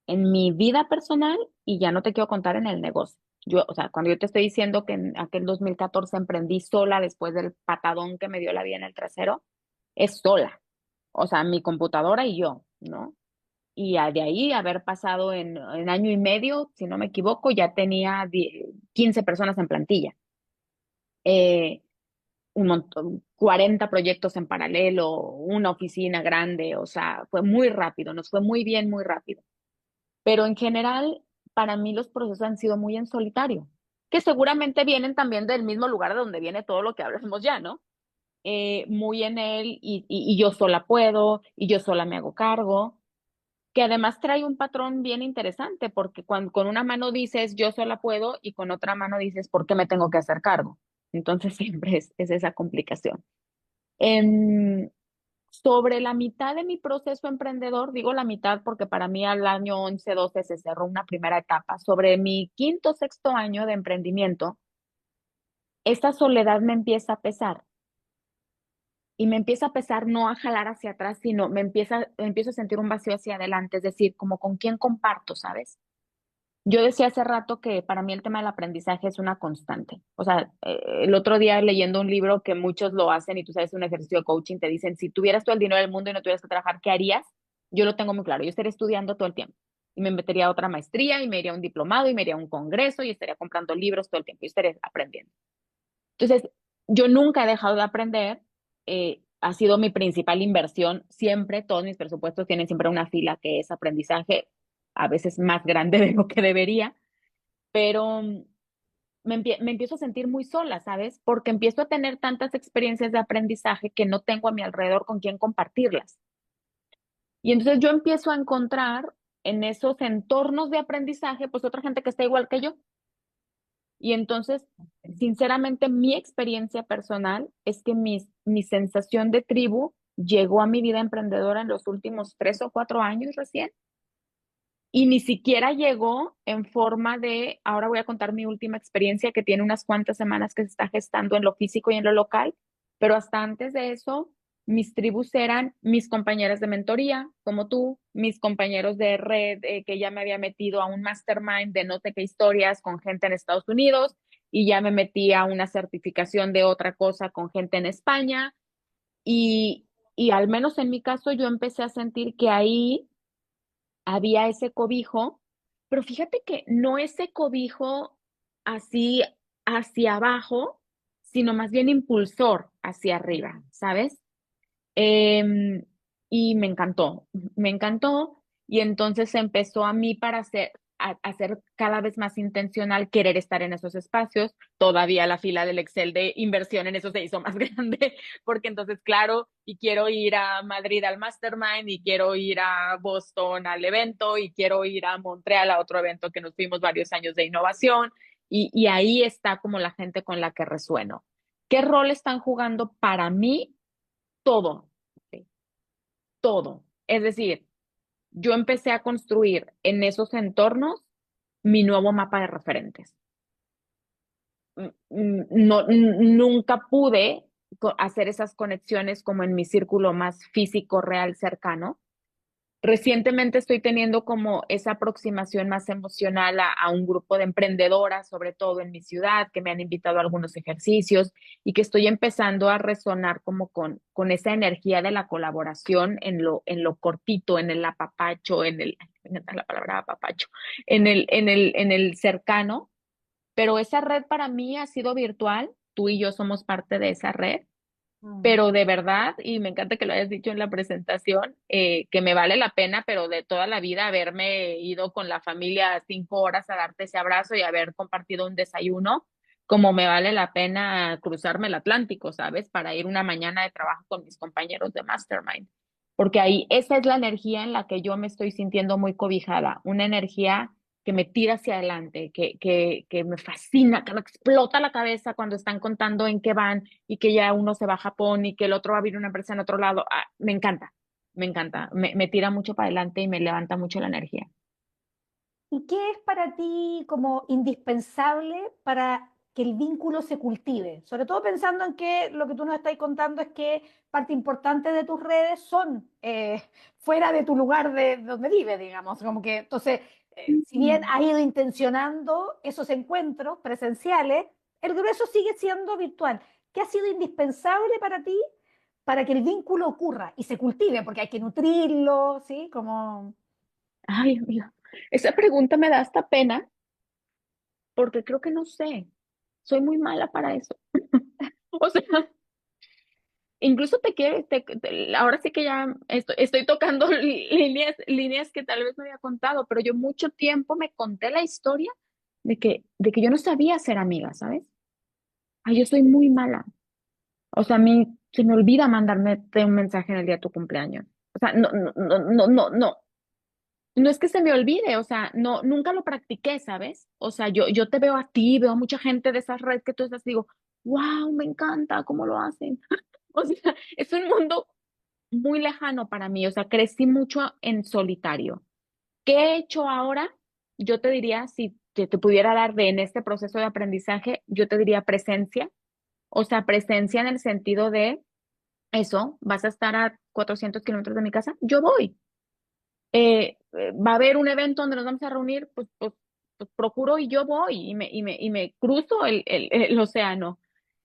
en mi vida personal y ya no te quiero contar en el negocio. Yo, o sea, cuando yo te estoy diciendo que en aquel 2014 emprendí sola después del patadón que me dio la vida en el trasero, es sola. O sea, mi computadora y yo, ¿no? Y de ahí haber pasado en año y medio, si no me equivoco, ya tenía 15 personas en plantilla. Eh, un montón, 40 proyectos en paralelo, una oficina grande, o sea, fue muy rápido, nos fue muy bien, muy rápido. Pero en general, para mí los procesos han sido muy en solitario, que seguramente vienen también del mismo lugar de donde viene todo lo que hablamos ya, ¿no? Muy en él y yo sola puedo y yo sola me hago cargo, que además trae un patrón bien interesante, porque cuando con una mano dices yo sola puedo y con otra mano dices ¿por qué me tengo que hacer cargo? Entonces siempre es esa complicación. Em, Sobre la mitad de mi proceso emprendedor, digo la mitad porque para mí al año 11 12 se cerró una primera etapa, sobre mi quinto, sexto año de emprendimiento, esta soledad me empieza a pesar y me empieza a pesar no a jalar hacia atrás, sino me empiezo a sentir un vacío hacia adelante, es decir, como con quién comparto, ¿sabes? Yo decía hace rato que para mí el tema del aprendizaje es una constante. O sea, el otro día leyendo un libro que muchos lo hacen y tú sabes, un ejercicio de coaching, te dicen, si tuvieras todo el dinero del mundo y no tuvieras que trabajar, ¿qué harías? Yo lo tengo muy claro, yo estaría estudiando todo el tiempo y me metería a otra maestría y me iría a un diplomado y me iría a un congreso y estaría comprando libros todo el tiempo y estaría aprendiendo. Entonces, yo nunca he dejado de aprender, ha sido mi principal inversión siempre, todos mis presupuestos tienen siempre una fila que es aprendizaje, a veces más grande de lo que debería, pero me empiezo a sentir muy sola, ¿sabes? Porque empiezo a tener tantas experiencias de aprendizaje que no tengo a mi alrededor con quien compartirlas. Y entonces yo empiezo a encontrar en esos entornos de aprendizaje, pues otra gente que está igual que yo. Y entonces, sinceramente, mi experiencia personal es que mi sensación de tribu llegó a mi vida emprendedora en los últimos 3 o 4 años recién. Y ni siquiera llegó en forma de, ahora voy a contar mi última experiencia que tiene unas cuantas semanas que se está gestando en lo físico y en lo local, pero hasta antes de eso, mis tribus eran mis compañeras de mentoría, como tú, mis compañeros de red, que ya me había metido a un mastermind de no sé qué historias con gente en Estados Unidos y ya me metí a una certificación de otra cosa con gente en España y al menos en mi caso yo empecé a sentir que ahí había ese cobijo, pero fíjate que no ese cobijo así hacia abajo, sino más bien impulsor hacia arriba, ¿sabes? Em, y me encantó y entonces empezó a mí para hacer cada vez más intencional querer estar en esos espacios. Todavía la fila del Excel de inversión en eso se hizo más grande, porque entonces, claro, y quiero ir a Madrid al Mastermind, y quiero ir a Boston al evento, y quiero ir a Montreal a otro evento que nos fuimos varios años de innovación, y ahí está como la gente con la que resueno. ¿Qué rol están jugando para mí? Todo, ¿sí? Todo. Es decir, yo empecé a construir en esos entornos mi nuevo mapa de referentes. No, nunca pude hacer esas conexiones como en mi círculo más físico, real, cercano. Recientemente estoy teniendo como esa aproximación más emocional a un grupo de emprendedoras, sobre todo en mi ciudad, que me han invitado a algunos ejercicios y que estoy empezando a resonar como con esa energía de la colaboración en lo cortito, en el apapacho, me encanta la palabra apapacho, en el cercano, pero esa red para mí ha sido virtual, tú y yo somos parte de esa red, Mm. pero de verdad, y me encanta que lo hayas dicho en la presentación, que me vale la pena, pero de toda la vida haberme ido con la familia 5 horas a darte ese abrazo y haber compartido un desayuno, como me vale la pena cruzarme el Atlántico, ¿sabes? Para ir una mañana de trabajo con mis compañeros de Mastermind. Porque ahí esa es la energía en la que yo me estoy sintiendo muy cobijada, una energía que me tira hacia adelante, que me fascina, que me explota la cabeza cuando están contando en qué van y que ya uno se va a Japón y que el otro va a abrir una empresa en otro lado. Ah, me encanta, me tira mucho para adelante y me levanta mucho la energía. ¿Y qué es para ti como indispensable para que el vínculo se cultive? Sobre todo pensando en que lo que tú nos estás contando es que parte importante de tus redes son fuera de tu lugar de donde vives, digamos. Como que, entonces, si bien Mm. has ido intencionando esos encuentros presenciales, el grueso sigue siendo virtual. ¿Qué ha sido indispensable para ti para que el vínculo ocurra y se cultive? Porque hay que nutrirlo, ¿sí? Como... Ay, amiga, esa pregunta me da hasta pena porque creo que no sé, soy muy mala para eso. O sea, incluso ahora sí que ya estoy tocando líneas que tal vez no había contado, pero yo mucho tiempo me conté la historia de que yo no sabía ser amiga, ¿sabes? Ay, yo soy muy mala. O sea, a mí se me olvida mandarme un mensaje en el día de tu cumpleaños. O sea, no, no, no, no, no, no. No es que se me olvide, o sea, no, nunca lo practiqué, ¿sabes? O sea, yo te veo a ti, veo a mucha gente de esas redes que tú estás, digo, wow, me encanta cómo lo hacen. O sea, es un mundo muy lejano para mí, o sea, crecí mucho en solitario. ¿Qué he hecho ahora? Yo te diría, si te pudiera dar en este proceso de aprendizaje, yo te diría presencia, o sea, presencia en el sentido de eso, vas a estar a 400 kilómetros de mi casa, yo voy. Va a haber un evento donde nos vamos a reunir, pues procuro y yo voy y me cruzo el océano.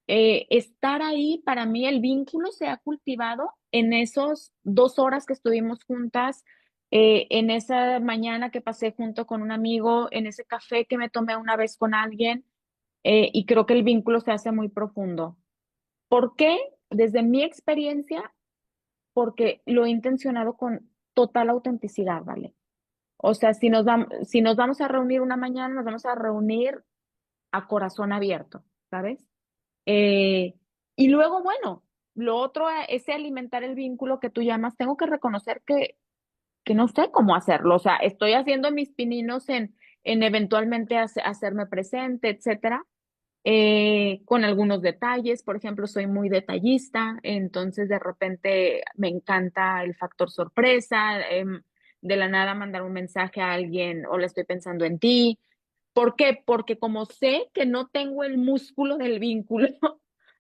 Estar ahí, para mí el vínculo se ha cultivado en esos 2 horas que estuvimos juntas, en esa mañana que pasé junto con un amigo, en ese café que me tomé una vez con alguien, y creo que el vínculo se hace muy profundo. ¿Por qué? Desde mi experiencia, porque lo he intencionado con total autenticidad, ¿vale? O sea, si nos vamos a reunir una mañana, nos vamos a reunir a corazón abierto, ¿sabes? Eh, y luego, bueno, lo otro es alimentar el vínculo que tú llamas. Tengo que reconocer que no sé cómo hacerlo. O sea, estoy haciendo mis pininos en eventualmente hacerme presente, etcétera, con algunos detalles. Por ejemplo, soy muy detallista, entonces de repente me encanta el factor sorpresa, de la nada mandar un mensaje a alguien, o le estoy pensando en ti. ¿Por qué? Porque como sé que no tengo el músculo del vínculo,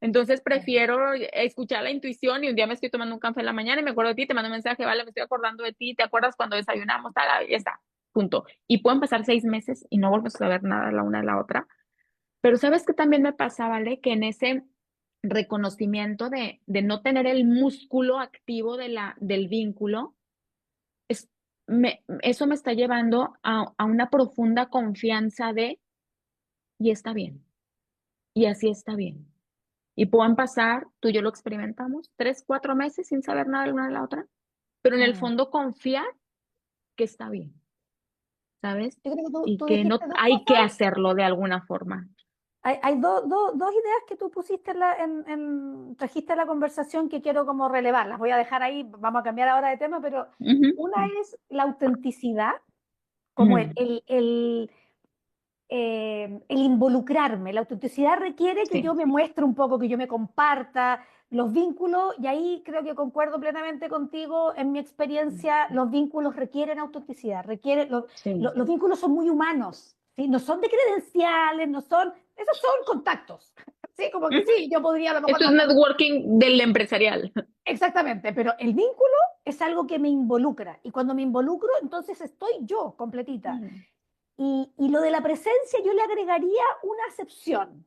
entonces prefiero escuchar la intuición, y un día me estoy tomando un café en la mañana y me acuerdo de ti, te mando un mensaje, vale, me estoy acordando de ti, ¿te acuerdas cuando desayunamos? Tal, ya está, punto. Y pueden pasar 6 meses y no volvemos a saber nada la una de la otra. Pero ¿sabes qué también me pasa, vale? Que en ese reconocimiento de no tener el músculo activo del vínculo, es, eso me está llevando a una profunda confianza y está bien, y así está bien. Y puedan pasar, tú y yo lo experimentamos, 3, 4 meses sin saber nada de la una de la otra, pero en el Mm. fondo confiar que está bien, ¿sabes? Yo creo que tú, Y tú que no dijiste dos hay que cosas. hacerlo de alguna forma. Hay dos ideas que tú pusiste trajiste a la conversación que quiero como relevar. Las voy a dejar ahí, vamos a cambiar ahora de tema, pero Ujú. una es la autenticidad, como Mm, el involucrarme. La autenticidad requiere que yo sí, me muestre un poco, que yo me comparta los vínculos, y ahí creo que concuerdo plenamente contigo. En mi experiencia, los vínculos requieren autenticidad, sí. los vínculos son muy humanos, ¿sí? No son de credenciales, no son, esos son contactos. Sí, como que Ujú. sí, yo podría a lo mejor Esto es mandar un... networking del empresarial. Exactamente, pero el vínculo es algo que me involucra, y cuando me involucro, entonces estoy yo completita. Mm, Y lo de la presencia yo le agregaría una acepción,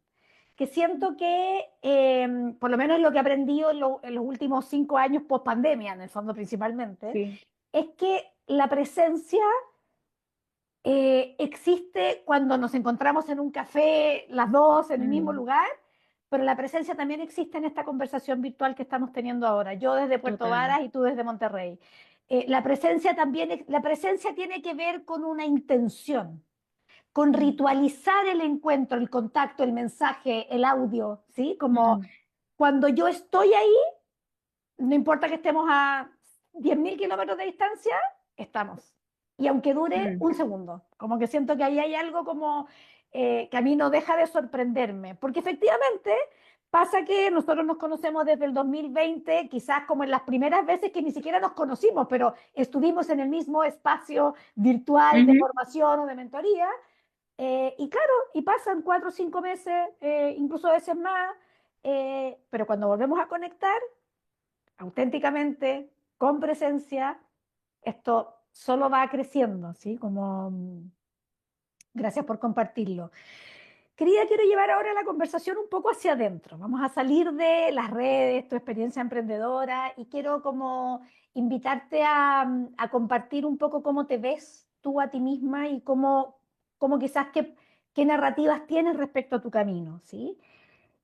que siento que, por lo menos lo que he aprendido en los últimos 5 años post pandemia, en el fondo principalmente, sí. es que la presencia existe cuando nos encontramos en un café las dos en el mismo Mm, lugar, pero la presencia también existe en esta conversación virtual que estamos teniendo ahora, yo desde Puerto total. Varas y tú desde Monterrey. La presencia también, la presencia tiene que ver con una intención, con Mm, ritualizar el encuentro, el contacto, el mensaje, el audio, ¿sí? Como mm, cuando yo estoy ahí, no importa que estemos a 10.000 kilómetros de distancia, estamos. Y aunque dure mm, un segundo, como que siento que ahí hay algo como que a mí no deja de sorprenderme, porque efectivamente pasa que nosotros nos conocemos desde el 2020, quizás como en las primeras veces que ni siquiera nos conocimos, pero estuvimos en el mismo espacio virtual de ujú. formación o de mentoría. Y claro, y pasan 4 o 5 meses, incluso a veces más, pero cuando volvemos a conectar auténticamente, con presencia, esto solo va creciendo, ¿sí? Como, gracias por compartirlo. Querida, quiero llevar ahora la conversación un poco hacia adentro. Vamos a salir de las redes, tu experiencia emprendedora, y quiero como invitarte a compartir un poco cómo te ves tú a ti misma y cómo quizás qué narrativas tienes respecto a tu camino, ¿sí?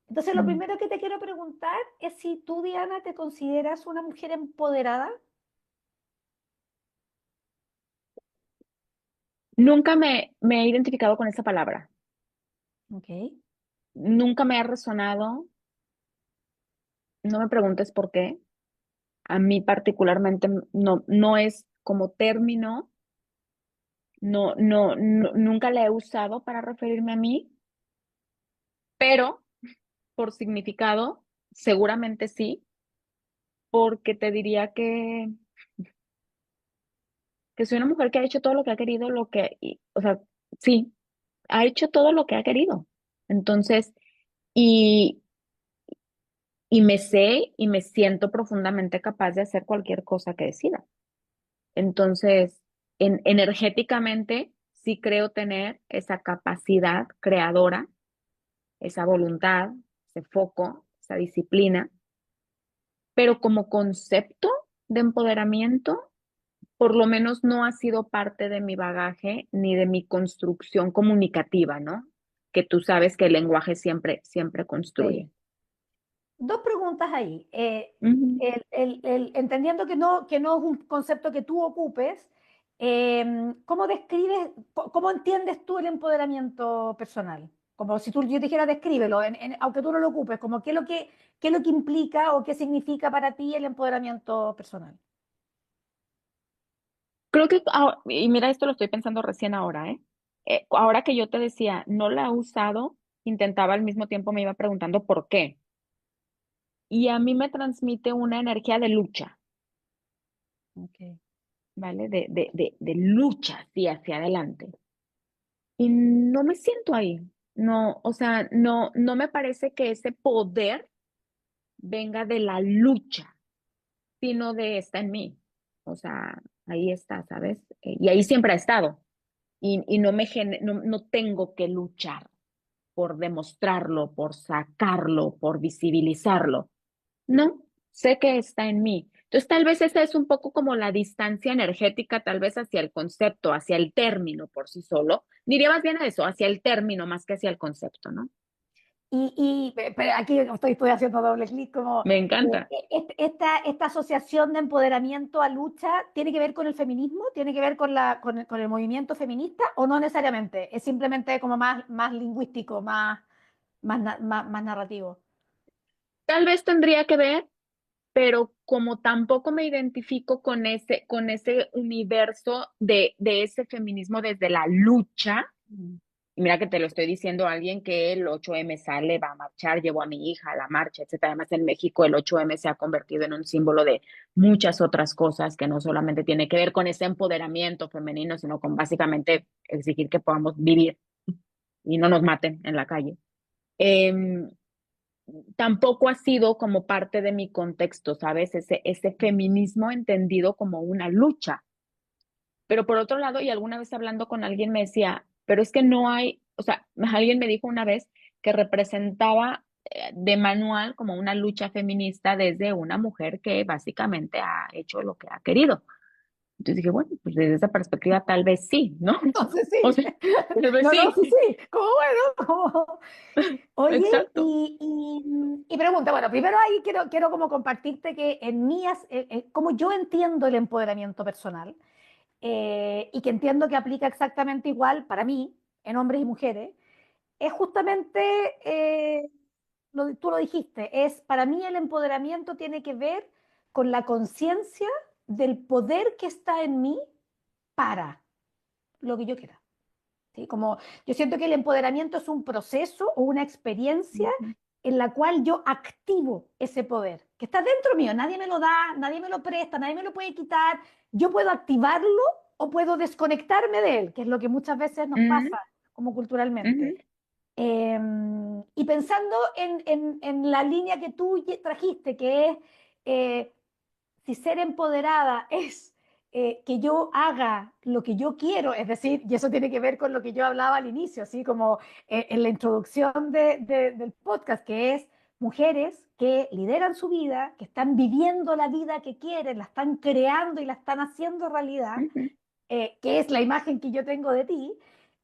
Entonces, lo Mm. primero que te quiero preguntar es si tú, Diana, te consideras una mujer empoderada. Nunca me he identificado con esa palabra. Ok. Nunca me ha resonado. No me preguntes por qué. A mí particularmente no es como término. Nunca la he usado para referirme a mí, pero por significado, seguramente sí. porque te diría que soy una mujer que ha hecho todo lo que ha querido, o sea, sí, ha hecho todo lo que ha querido. Entonces, y, y me sé y me siento profundamente capaz de hacer cualquier cosa que decida. Entonces, energéticamente, sí creo tener esa capacidad creadora, esa voluntad, ese foco, esa disciplina, pero como concepto de empoderamiento, por lo menos no ha sido parte de mi bagaje ni de mi construcción comunicativa, ¿no? Que tú sabes que el lenguaje siempre Sí. construye. Dos preguntas ahí. Ujú. Entendiendo que no es un concepto que tú ocupes, ¿cómo describes, cómo entiendes tú el empoderamiento personal? Como si tú, yo te dijera, descríbelo, aunque tú no lo ocupes, como qué es lo que implica o qué significa para ti el empoderamiento personal. Creo que, y mira, esto lo estoy pensando recién ahora, ¿eh? Ahora que yo te decía, no la he usado, intentaba al mismo tiempo, me iba preguntando por qué. Y a mí me transmite una energía de lucha, Okay. ¿vale? De lucha, sí, hacia adelante. Y no me siento ahí. No, o sea, no me parece que ese poder venga de la lucha, sino de está en mí. O sea, ahí está, ¿sabes? Y ahí siempre ha estado. Y no tengo que luchar por demostrarlo, por sacarlo, por visibilizarlo. No, sé que está en mí. Entonces, tal vez esa es un poco como la distancia energética, tal vez hacia el concepto, hacia el término por sí solo. Diría más bien a eso, hacia el término más que hacia el concepto, ¿no? Pero aquí estoy haciendo doble clic, como Me encanta. esta asociación de empoderamiento a lucha tiene que ver con el feminismo, tiene que ver con el movimiento feminista o no necesariamente, es simplemente como más lingüístico, más narrativo. Tal vez tendría que ver, pero como tampoco me identifico con ese universo de ese feminismo desde la lucha. Mm. Y mira que te lo estoy diciendo a alguien que el 8M sale, va a marchar, llevó a mi hija a la marcha, etcétera. Además, en México el 8M se ha convertido en un símbolo de muchas otras cosas que no solamente tiene que ver con ese empoderamiento femenino, sino con básicamente exigir que podamos vivir y no nos maten en la calle. Eh, Tampoco ha sido como parte de mi contexto, ¿sabes? Ese feminismo entendido como una lucha. Pero por otro lado, y alguna vez hablando con alguien me decía, pero es que no hay, o sea, alguien me dijo una vez que representaba de manual como una lucha feminista desde una mujer que básicamente ha hecho lo que ha querido. Entonces dije, bueno, pues desde esa perspectiva tal vez sí, ¿no? Entonces O sí, sea, tal vez no, sí, sí, sí, como bueno, Oye, exacto. y pregunta, bueno, primero ahí quiero como compartirte que como yo entiendo el empoderamiento personal, y que entiendo que aplica exactamente igual para mí, en hombres y mujeres, es justamente, tú lo dijiste, para mí el empoderamiento tiene que ver con la conciencia del poder que está en mí para lo que yo quiera. ¿Sí? Como yo siento que el empoderamiento es un proceso o una experiencia Ujú, en la cual yo activo ese poder, que está dentro mío, nadie me lo da, nadie me lo presta, nadie me lo puede quitar, yo puedo activarlo o puedo desconectarme de él, que es lo que muchas veces nos ujú, pasa como culturalmente. ujú, Y pensando en la línea que tú trajiste, que es si ser empoderada es que yo haga lo que yo quiero, es decir, y eso tiene que ver con lo que yo hablaba al inicio, así como en la introducción del podcast, que es mujeres que lideran su vida, que están viviendo la vida que quieren, la están creando y la están haciendo realidad, ujú, que es la imagen que yo tengo de ti.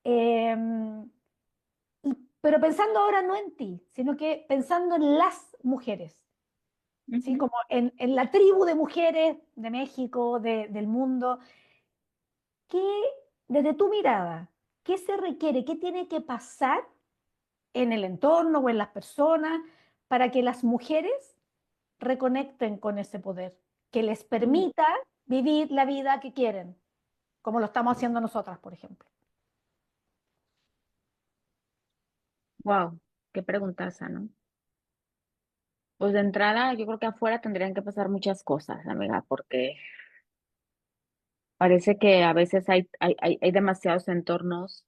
eh, pero pensando ahora no en ti, sino que pensando en las mujeres. ¿Sí? ujú. Como en la tribu de mujeres de México, del mundo, ¿qué, desde tu mirada, qué se requiere, qué tiene que pasar en el entorno o en las personas para que las mujeres reconecten con ese poder, que les permita vivir la vida que quieren, como lo estamos haciendo nosotras, por ejemplo? Wow, qué preguntaza, ¿no? Pues de entrada, yo creo que afuera tendrían que pasar muchas cosas, amiga, porque parece que a veces hay demasiados entornos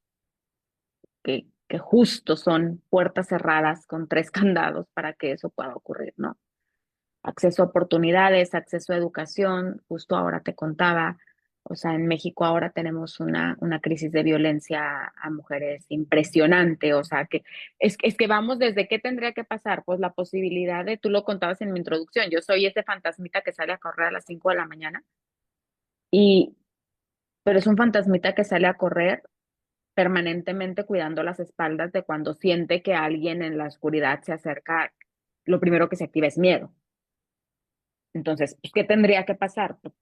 que justo son puertas cerradas con tres candados para que eso pueda ocurrir, ¿no? Acceso a oportunidades, acceso a educación, justo ahora te contaba, o sea, en México ahora tenemos una crisis de violencia a mujeres impresionante, o sea, que es que vamos desde qué tendría que pasar, pues la posibilidad de, tú lo contabas en mi introducción, yo soy ese fantasmita que sale a correr a las 5 de la mañana, y, pero es un fantasmita que sale a correr permanentemente cuidando las espaldas de cuando siente que alguien en la oscuridad se acerca, lo primero que se activa es miedo. Entonces, pues, ¿qué tendría que pasar? Pues,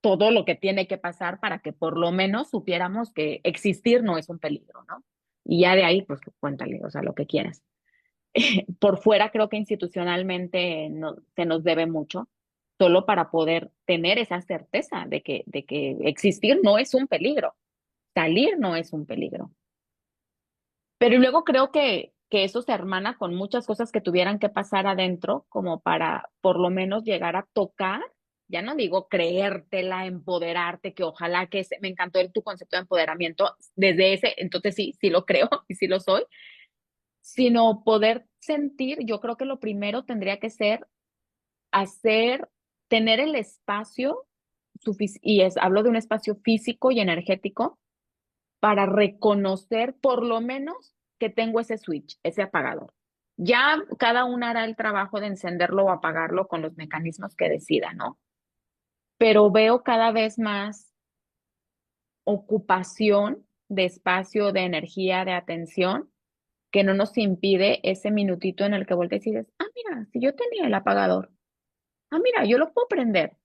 todo lo que tiene que pasar para que por lo menos supiéramos que existir no es un peligro, ¿no? Y ya de ahí, pues cuéntale, o sea, lo que quieras. Por fuera creo que institucionalmente no, se nos debe mucho, solo para poder tener esa certeza de que existir no es un peligro, salir no es un peligro. Pero luego creo que eso se hermana con muchas cosas que tuvieran que pasar adentro, como para por lo menos llegar a tocar, ya no digo creértela, empoderarte, que ojalá que me encantó tu concepto de empoderamiento, desde ese, entonces sí, sí lo creo y sí lo soy, sino poder sentir, yo creo que lo primero tendría que ser hacer, tener el espacio, hablo de un espacio físico y energético, para reconocer por lo menos que tengo ese switch, ese apagador. Ya cada una hará el trabajo de encenderlo o apagarlo con los mecanismos que decida, ¿no? Pero veo cada vez más ocupación de espacio, de energía, de atención, que no nos impide ese minutito en el que volteas y dices, ah, mira, si yo tenía el apagador, ah, mira, yo lo puedo prender.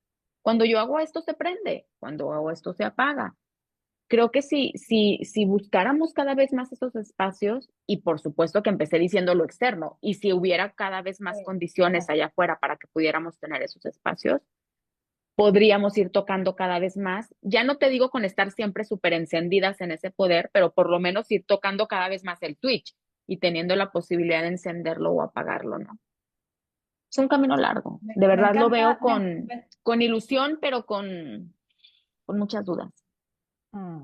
Cuando yo hago esto se prende, cuando hago esto se apaga. Creo que si buscáramos cada vez más esos espacios, y por supuesto que empecé diciendo lo externo, y si hubiera cada vez más condiciones allá afuera para que pudiéramos tener esos espacios, podríamos ir tocando cada vez más. Ya no te digo con estar siempre súper encendidas en ese poder, pero por lo menos ir tocando cada vez más el switch y teniendo la posibilidad de encenderlo o apagarlo, ¿no? Es un camino largo. De Me verdad lo veo encanta, con ilusión, pero con muchas dudas. Mm.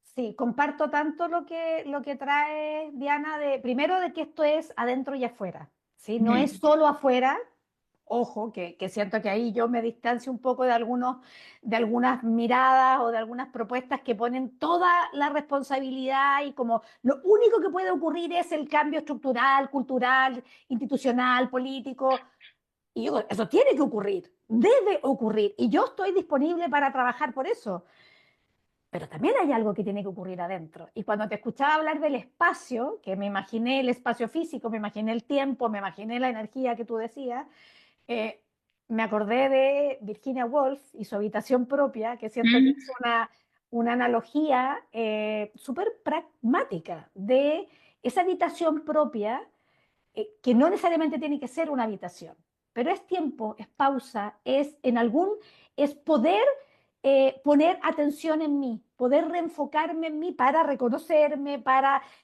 Sí, comparto tanto lo que trae Diana, de, primero de que esto es adentro y afuera, ¿sí? No es Ujú. solo afuera, ojo, que siento que ahí yo me distancio un poco de de algunas miradas o de algunas propuestas que ponen toda la responsabilidad y como lo único que puede ocurrir es el cambio estructural, cultural, institucional, político. Y yo, eso tiene que ocurrir, debe ocurrir, y yo estoy disponible para trabajar por eso. Pero también hay algo que tiene que ocurrir adentro. Y cuando te escuchaba hablar del espacio, que me imaginé el espacio físico, me imaginé el tiempo, me imaginé la energía que tú decías, eh, me acordé de Virginia Woolf y su habitación propia, que siento que es una analogía súper pragmática de esa habitación propia, que no necesariamente tiene que ser una habitación, pero es tiempo, es pausa, es poder poner atención en mí, poder reenfocarme en mí para reconocerme,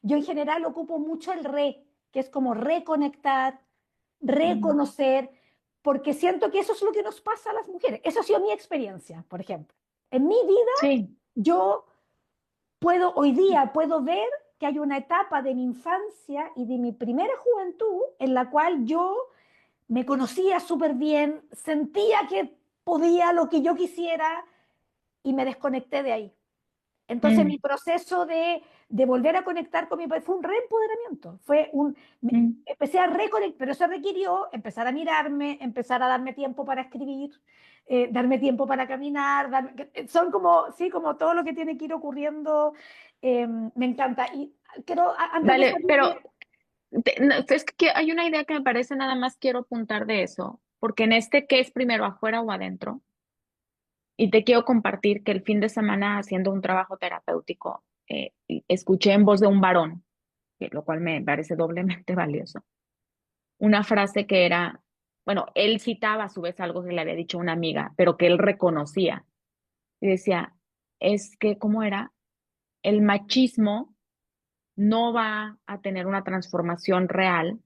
yo en general ocupo mucho el que es como reconectar, Mm. reconocer, porque siento que eso es lo que nos pasa a las mujeres. Eso ha sido mi experiencia, por ejemplo. En mi vida, Sí. yo puedo ver que hay una etapa de mi infancia y de mi primera juventud en la cual yo me conocía súper bien, sentía que podía lo que yo quisiera y me desconecté de ahí. Entonces Mm, mi proceso de volver a conectar con mi país fue un reempoderamiento, mm. empecé a reconectar, pero eso requirió empezar a mirarme, empezar a darme tiempo para escribir, darme tiempo para caminar, son como, sí, como todo lo que tiene que ir ocurriendo, me encanta. Y quiero, antes de Vale, pero salir, no, es que hay una idea que me parece, nada más quiero apuntar de eso, porque en este, ¿qué es primero, afuera o adentro? Y te quiero compartir que el fin de semana, haciendo un trabajo terapéutico, escuché en voz de un varón, lo cual me parece doblemente valioso, una frase que era, bueno, él citaba a su vez algo que le había dicho una amiga, pero que él reconocía. Y decía, es que, ¿cómo era? El machismo no va a tener una transformación real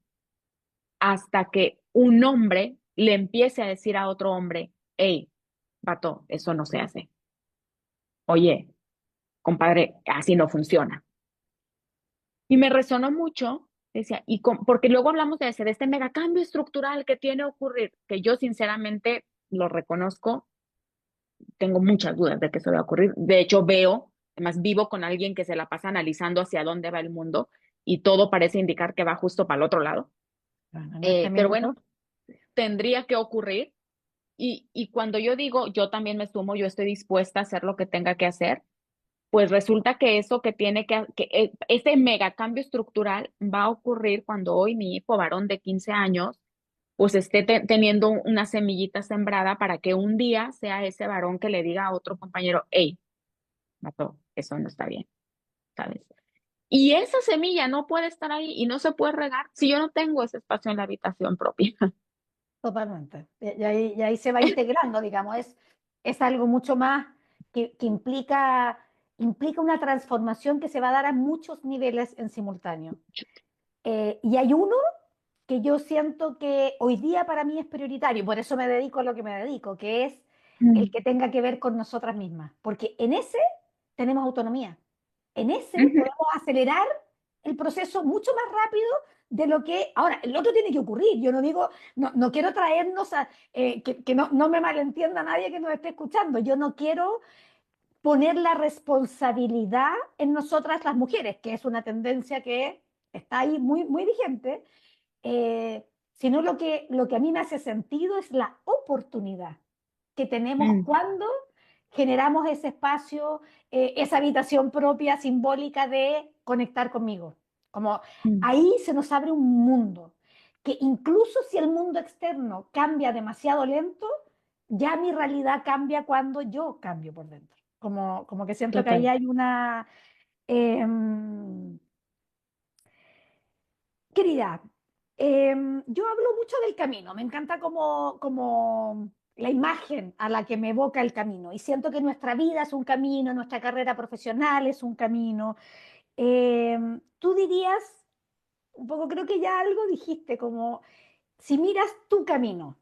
hasta que un hombre le empiece a decir a otro hombre, hey, vato, eso no se hace. Oye, compadre, así no funciona. Y me resonó mucho, decía, porque luego hablamos de ese, de este megacambio estructural que tiene que ocurrir, que yo sinceramente lo reconozco, tengo muchas dudas de que eso va a ocurrir. De hecho, veo, además vivo con alguien que se la pasa analizando hacia dónde va el mundo y todo parece indicar que va justo para el otro lado. Bueno, en este Pero bueno, minuto. tendría que ocurrir. Y cuando yo digo, yo también me sumo, yo estoy dispuesta a hacer lo que tenga que hacer, pues resulta que eso que tiene ese megacambio estructural va a ocurrir cuando hoy mi hijo varón de 15 años pues esté teniendo una semillita sembrada para que un día sea ese varón que le diga a otro compañero, hey, mato, eso no está bien, ¿sabes? Y esa semilla no puede estar ahí y no se puede regar si yo no tengo ese espacio en la habitación propia. Totalmente. Y ahí se va integrando, digamos, es algo mucho más que implica una transformación que se va a dar a muchos niveles en simultáneo. Y hay uno que yo siento que hoy día para mí es prioritario, por eso me dedico a lo que me dedico, que es el Mm, que tenga que ver con nosotras mismas, porque en ese tenemos autonomía, en ese ujú, podemos acelerar el proceso mucho más rápido de lo que ahora, el otro tiene que ocurrir, yo no digo, no quiero traernos a, que no me malentienda nadie que nos esté escuchando, yo no quiero poner la responsabilidad en nosotras las mujeres, que es una tendencia que está ahí muy, muy vigente, sino lo que a mí me hace sentido es la oportunidad que tenemos mm, cuando generamos ese espacio, esa habitación propia simbólica de conectar conmigo. Como mm, ahí se nos abre un mundo, que incluso si el mundo externo cambia demasiado lento, ya mi realidad cambia cuando yo cambio por dentro. Como que siento que ahí total. hay una... em, Querida, yo hablo mucho del camino, me encanta como la imagen a la que me evoca el camino y siento que nuestra vida es un camino, nuestra carrera profesional es un camino. Tú dirías, un poco creo que ya algo dijiste, como si miras tu camino,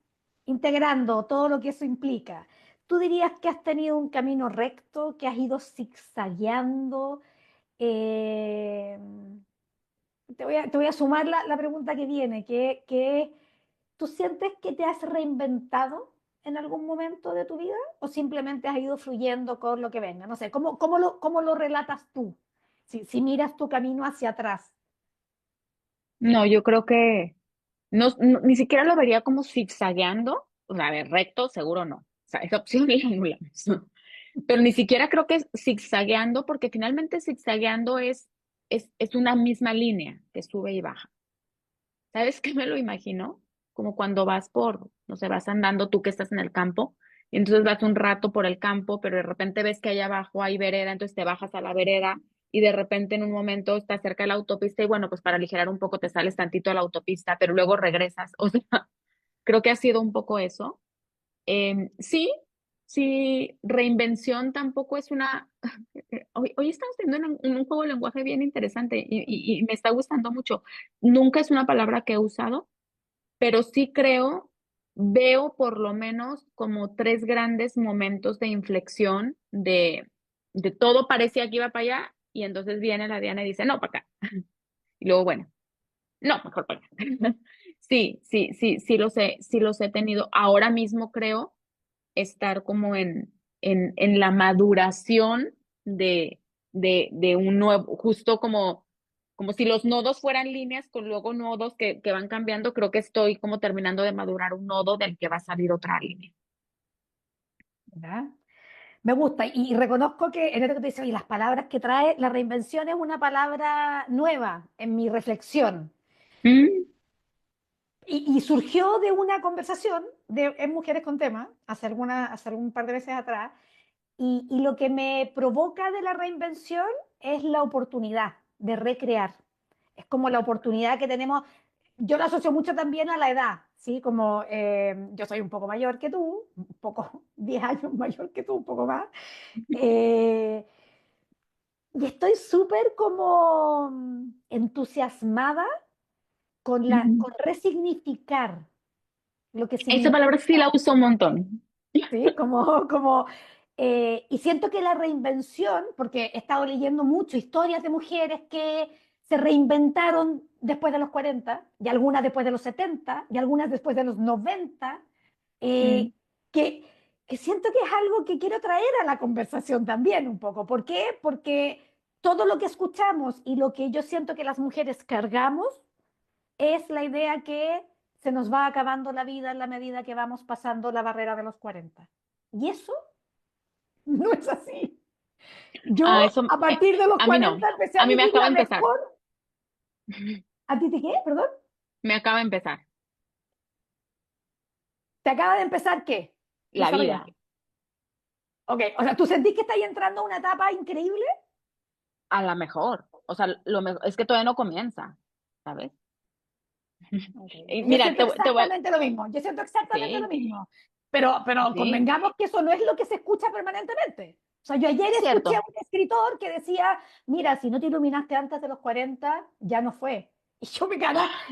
integrando todo lo que eso implica, tú dirías que has tenido un camino recto, que has ido zigzagueando. Eh, te voy a sumar la pregunta que viene, que ¿tú sientes que te has reinventado en algún momento de tu vida o simplemente has ido fluyendo con lo que venga? No sé, ¿cómo lo relatas tú? Si miras tu camino hacia atrás. No, yo creo que ni siquiera lo vería como zigzagueando. O sea, a ver, recto, seguro no. O sea, esa opción la anulamos. Pero ni siquiera creo que es zigzagueando, porque finalmente zigzagueando es una misma línea que sube y baja. ¿Sabes qué me lo imagino? Como cuando vas no sé, vas andando tú que estás en el campo, y entonces vas un rato por el campo, pero de repente ves que allá abajo hay vereda, entonces te bajas a la vereda y de repente en un momento estás cerca de la autopista y bueno, pues para aligerar un poco te sales tantito a la autopista, pero luego regresas. O sea, creo que ha sido un poco eso. Sí, sí, reinvención tampoco es una... Hoy estamos teniendo un juego de lenguaje bien interesante y me está gustando mucho. Nunca es una palabra que he usado, pero sí veo por lo menos como tres grandes momentos de inflexión de todo parecía que iba para allá y entonces viene la Diana y dice, no, para acá. Y luego, bueno, no, mejor para acá. Sí, sí, sí, sí los he tenido. Ahora mismo creo estar como en la maduración de un nuevo, justo como si los nodos fueran líneas con luego nodos que van cambiando, creo que estoy como terminando de madurar un nodo del que va a salir otra línea. ¿Verdad? Me gusta y reconozco que en esto que te dice, y las palabras que trae, la reinvención es una palabra nueva en mi reflexión. Mm, Y surgió de una conversación en Mujeres con Tema, hace un par de veces atrás, y lo que me provoca de la reinvención es la oportunidad de recrear. Es como la oportunidad que tenemos. Yo lo asocio mucho también a la edad, ¿sí? Como yo soy un poco mayor que tú, un poco, 10 años mayor que tú, un poco más. eh, y estoy súper como entusiasmada con mm, con resignificar. lo que Esa palabra sí la significa, uso un montón. ¿sí? Y siento que la reinvención, porque he estado leyendo mucho historias de mujeres que se reinventaron después de los 40, y algunas después de los 70, y algunas después de los 90, Mm. eh, que, que siento que es algo que quiero traer a la conversación también un poco. ¿Por qué? Porque todo lo que escuchamos y lo que yo siento que las mujeres cargamos es la idea que se nos va acabando la vida en la medida que vamos pasando la barrera de los 40. Y eso no es así. Yo Ah, eso, a partir de los a mí no. 40 empecé a A mí me vivir acaba la de empezar. mejor. ¿A ti te qué? Perdón. Me acaba de empezar ¿Te acaba de empezar qué? la vida. Desarrollame. Ok, o sea, ¿tú sentís que estás entrando a una etapa increíble? A la mejor. O sea, lo mejor es que todavía no comienza, ¿sabes? Okay. Y Yo mira, siento te voy. exactamente lo mismo, yo siento exactamente lo Sí, mismo, pero sí, convengamos que eso no es lo que se escucha permanentemente. O sea, yo ayer es escuché a cierto. un escritor que decía, mira, si no te iluminaste antes de los 40 ya no fue. Y yo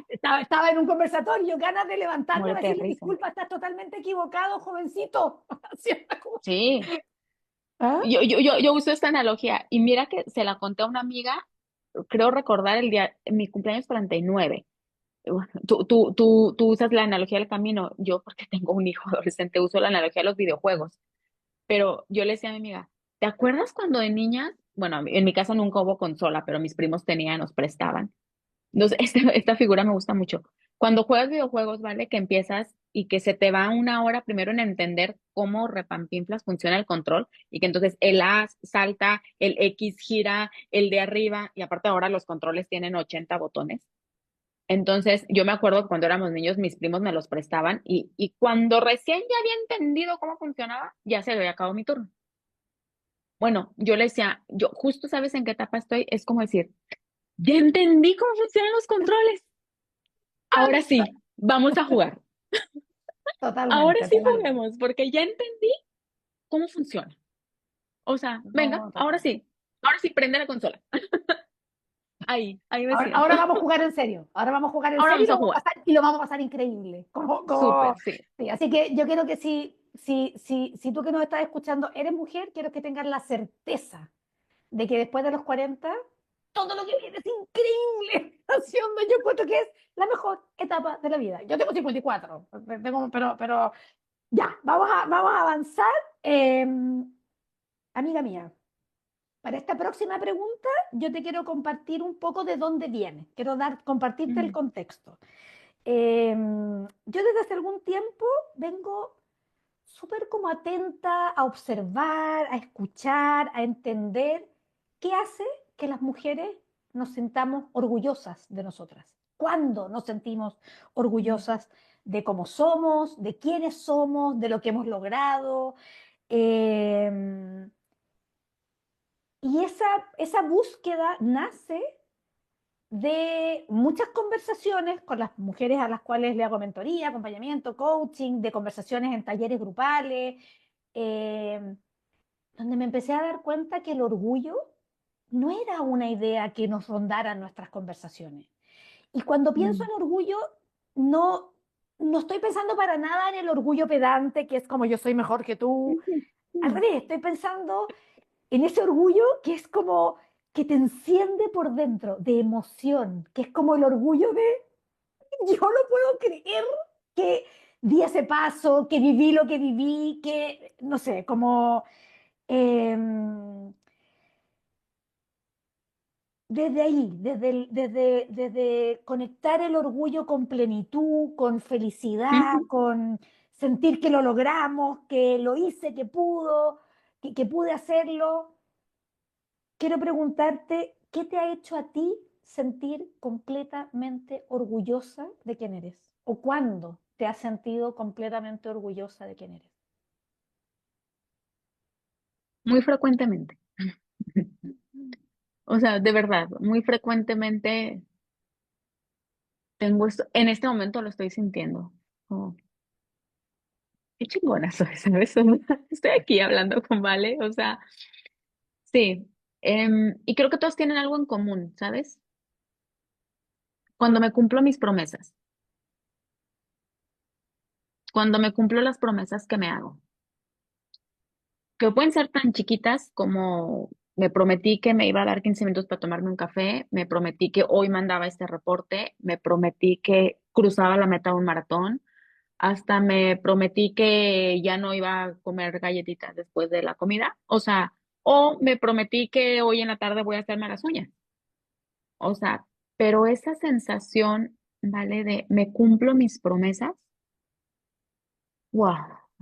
estaba en un conversatorio, ganas de levantarme y Muérete de decirle, risa. disculpa, estás totalmente equivocado, jovencito. Así era como, Sí. ¿ah? Yo uso esta analogía y mira que se la conté a una amiga, creo recordar el día, mi cumpleaños 49. Tú usas la analogía del camino, yo porque tengo un hijo adolescente uso la analogía de los videojuegos, pero yo le decía a mi amiga, ¿te acuerdas cuando de niñas, bueno, en mi casa nunca hubo consola, pero mis primos tenían, nos prestaban? Entonces, esta figura me gusta mucho. Cuando juegas videojuegos, ¿vale? Que empiezas y que se te va una hora primero en entender cómo repampinflas funciona el control y que entonces el A salta, el X gira, el de arriba y aparte ahora los controles tienen 80 botones. Entonces, yo me acuerdo que cuando éramos niños, mis primos me los prestaban y cuando recién ya había entendido cómo funcionaba, ya se había acabado mi turno. Bueno, yo le decía, yo justo sabes en qué etapa estoy, es como decir, ya entendí cómo funcionan los controles. Ahora sí, vamos a jugar. Ahora Totalmente, sí totalmente. juguemos, porque ya entendí cómo funciona. O sea, venga, No, total. ahora sí, prende la consola. Ahí me siento. Ahora vamos a jugar en serio. Ahora vamos a jugar en Ahora serio y vamos a lo vamos a jugar. pasar, y lo vamos a pasar increíble. Súper, sí. Sí, así que yo quiero que si tú que nos estás escuchando eres mujer, quiero que tengas la certeza de que después de los 40 todo lo que viene es increíble. Así donde yo encuentro que es la mejor etapa de la vida. Yo tengo 54, pero ya, vamos a avanzar. Eh, amiga mía. Para esta próxima pregunta, yo te quiero compartir un poco de dónde viene. Compartirte el Mm, contexto. Yo desde hace algún tiempo vengo súper como atenta a observar, a escuchar, a entender qué hace que las mujeres nos sintamos orgullosas de nosotras. ¿Cuándo nos sentimos mm, orgullosas de cómo somos, de quiénes somos, de lo que hemos logrado? Em, y esa búsqueda nace de muchas conversaciones con las mujeres a las cuales le hago mentoría, acompañamiento, coaching, de conversaciones en talleres grupales, eh, donde me empecé a dar cuenta que el orgullo no era una idea que nos rondara en nuestras conversaciones. Y cuando pienso mm, en orgullo, no, no estoy pensando para nada en el orgullo pedante, que es como yo soy mejor que tú. mm, Al mm. revés, estoy pensando en ese orgullo que es como que te enciende por dentro, de emoción, que es como el orgullo de yo no puedo creer que di ese paso, que viví lo que viví, que no sé, como eh, desde ahí, desde conectar el orgullo con plenitud, con felicidad, Ujú. con sentir que lo logramos, que lo hice, que pude hacerlo. Quiero preguntarte, ¿qué te ha hecho a ti sentir completamente orgullosa de quién eres? ¿O cuándo te has sentido completamente orgullosa de quién eres? Muy frecuentemente. O sea, de verdad, muy frecuentemente tengo esto, en este momento lo estoy sintiendo. Oh, qué chingona soy, ¿sabes? O sea, estoy aquí hablando con Vale, o sea, sí. Y creo que todos tienen algo en común, ¿sabes? Cuando me cumplo mis promesas. cuando me cumplo las promesas que me hago, que pueden ser tan chiquitas como me prometí que me iba a dar 15 minutos para tomarme un café, me prometí que hoy mandaba este reporte, me prometí que cruzaba la meta de un maratón, hasta me prometí que ya no iba a comer galletitas después de la comida, o sea, o me prometí que hoy en la tarde voy a hacerme las uñas, o sea, pero esa sensación, ¿vale? De me cumplo mis promesas, wow,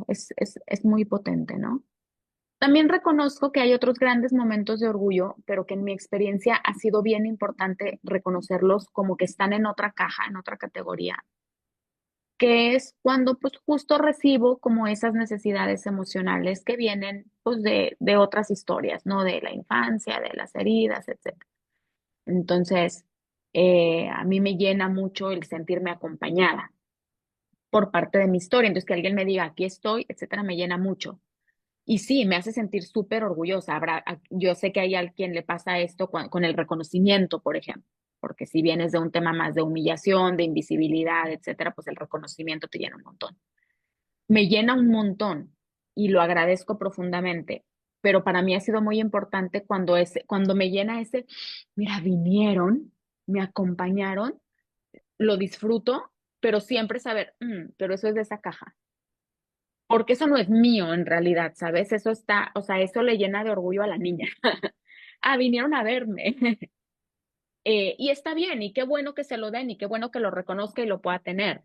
es muy potente, ¿no? También reconozco que hay otros grandes momentos de orgullo, pero que en mi experiencia ha sido bien importante reconocerlos como que están en otra caja, en otra categoría, que es cuando pues justo recibo como esas necesidades emocionales que vienen pues de otras historias, ¿no? De la infancia, de las heridas, etcétera. Entonces, a mí me llena mucho el sentirme acompañada por parte de mi historia. Entonces, que alguien me diga, aquí estoy, etcétera, me llena mucho. Y sí, me hace sentir súper orgullosa. Yo sé que hay a quien le pasa esto con el reconocimiento, por ejemplo, porque si vienes de un tema más de humillación, de invisibilidad, etcétera, pues el reconocimiento te llena un montón. Me llena un montón y lo agradezco profundamente, pero para mí ha sido muy importante cuando me llena mira, vinieron, me acompañaron, lo disfruto, pero siempre saber, pero eso es de esa caja porque eso no es mío en realidad, ¿sabes? Eso está, o sea, eso le llena de orgullo a la niña. Ah, vinieron a verme. Y está bien, y qué bueno que se lo den, y qué bueno que lo reconozca y lo pueda tener,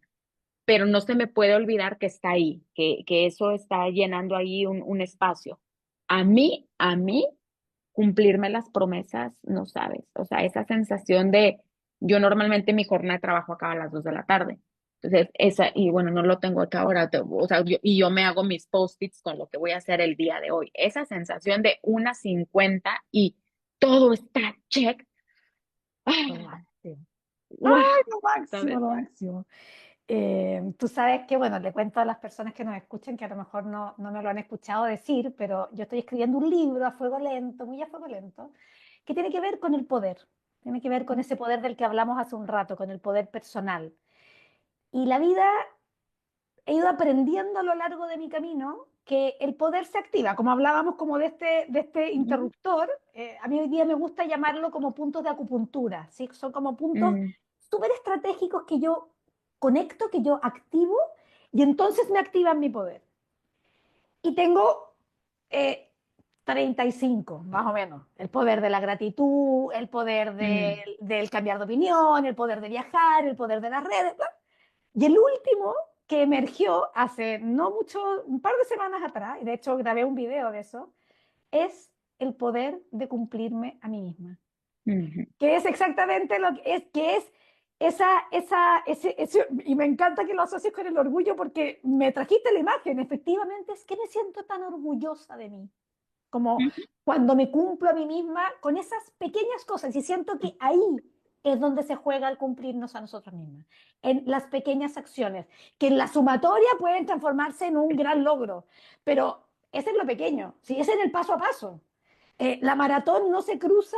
pero no se me puede olvidar que está ahí, que eso está llenando ahí un espacio. A mí, cumplirme las promesas, no sabes, o sea, esa sensación de, yo normalmente mi jornada de trabajo acaba a las 2 de la tarde. Entonces, y bueno, no lo tengo acá ahora, o sea, yo me hago mis post-its con lo que voy a hacer el día de hoy. Esa sensación de 1:50 y todo está check. Lo ¡Ah! máximo. ¡Guau! ¡Ay, lo máximo, ¿Sabes? lo máximo! Tú sabes que, bueno, le cuento a las personas que nos escuchan, que a lo mejor no me lo han escuchado decir, pero yo estoy escribiendo un libro a fuego lento, muy a fuego lento, que tiene que ver con el poder, tiene que ver con ese poder del que hablamos hace un rato, con el poder personal. Y la vida he ido aprendiendo a lo largo de mi camino que el poder se activa, como hablábamos como de este Ujú. interruptor, a mí hoy día me gusta llamarlo como puntos de acupuntura, ¿sí? Son como puntos Mm, súper estratégicos que yo conecto, que yo activo y entonces me activan mi poder. Y tengo eh, 35, más o menos. El poder de la gratitud, el poder mm, del cambiar de opinión, el poder de viajar, el poder de las redes, bla. Y el último que emergió hace no mucho, un par de semanas atrás, y de hecho grabé un video de eso, es el poder de cumplirme a mí misma. ujú. Que es exactamente lo que es y me encanta que lo asocies con el orgullo porque me trajiste la imagen, efectivamente es que me siento tan orgullosa de mí, como Ujú. cuando me cumplo a mí misma con esas pequeñas cosas y siento que ahí es donde se juega el cumplirnos a nosotros mismas, en las pequeñas acciones, que en la sumatoria pueden transformarse en un gran logro, pero ese es lo pequeño, si es en el paso a paso. La maratón no se cruza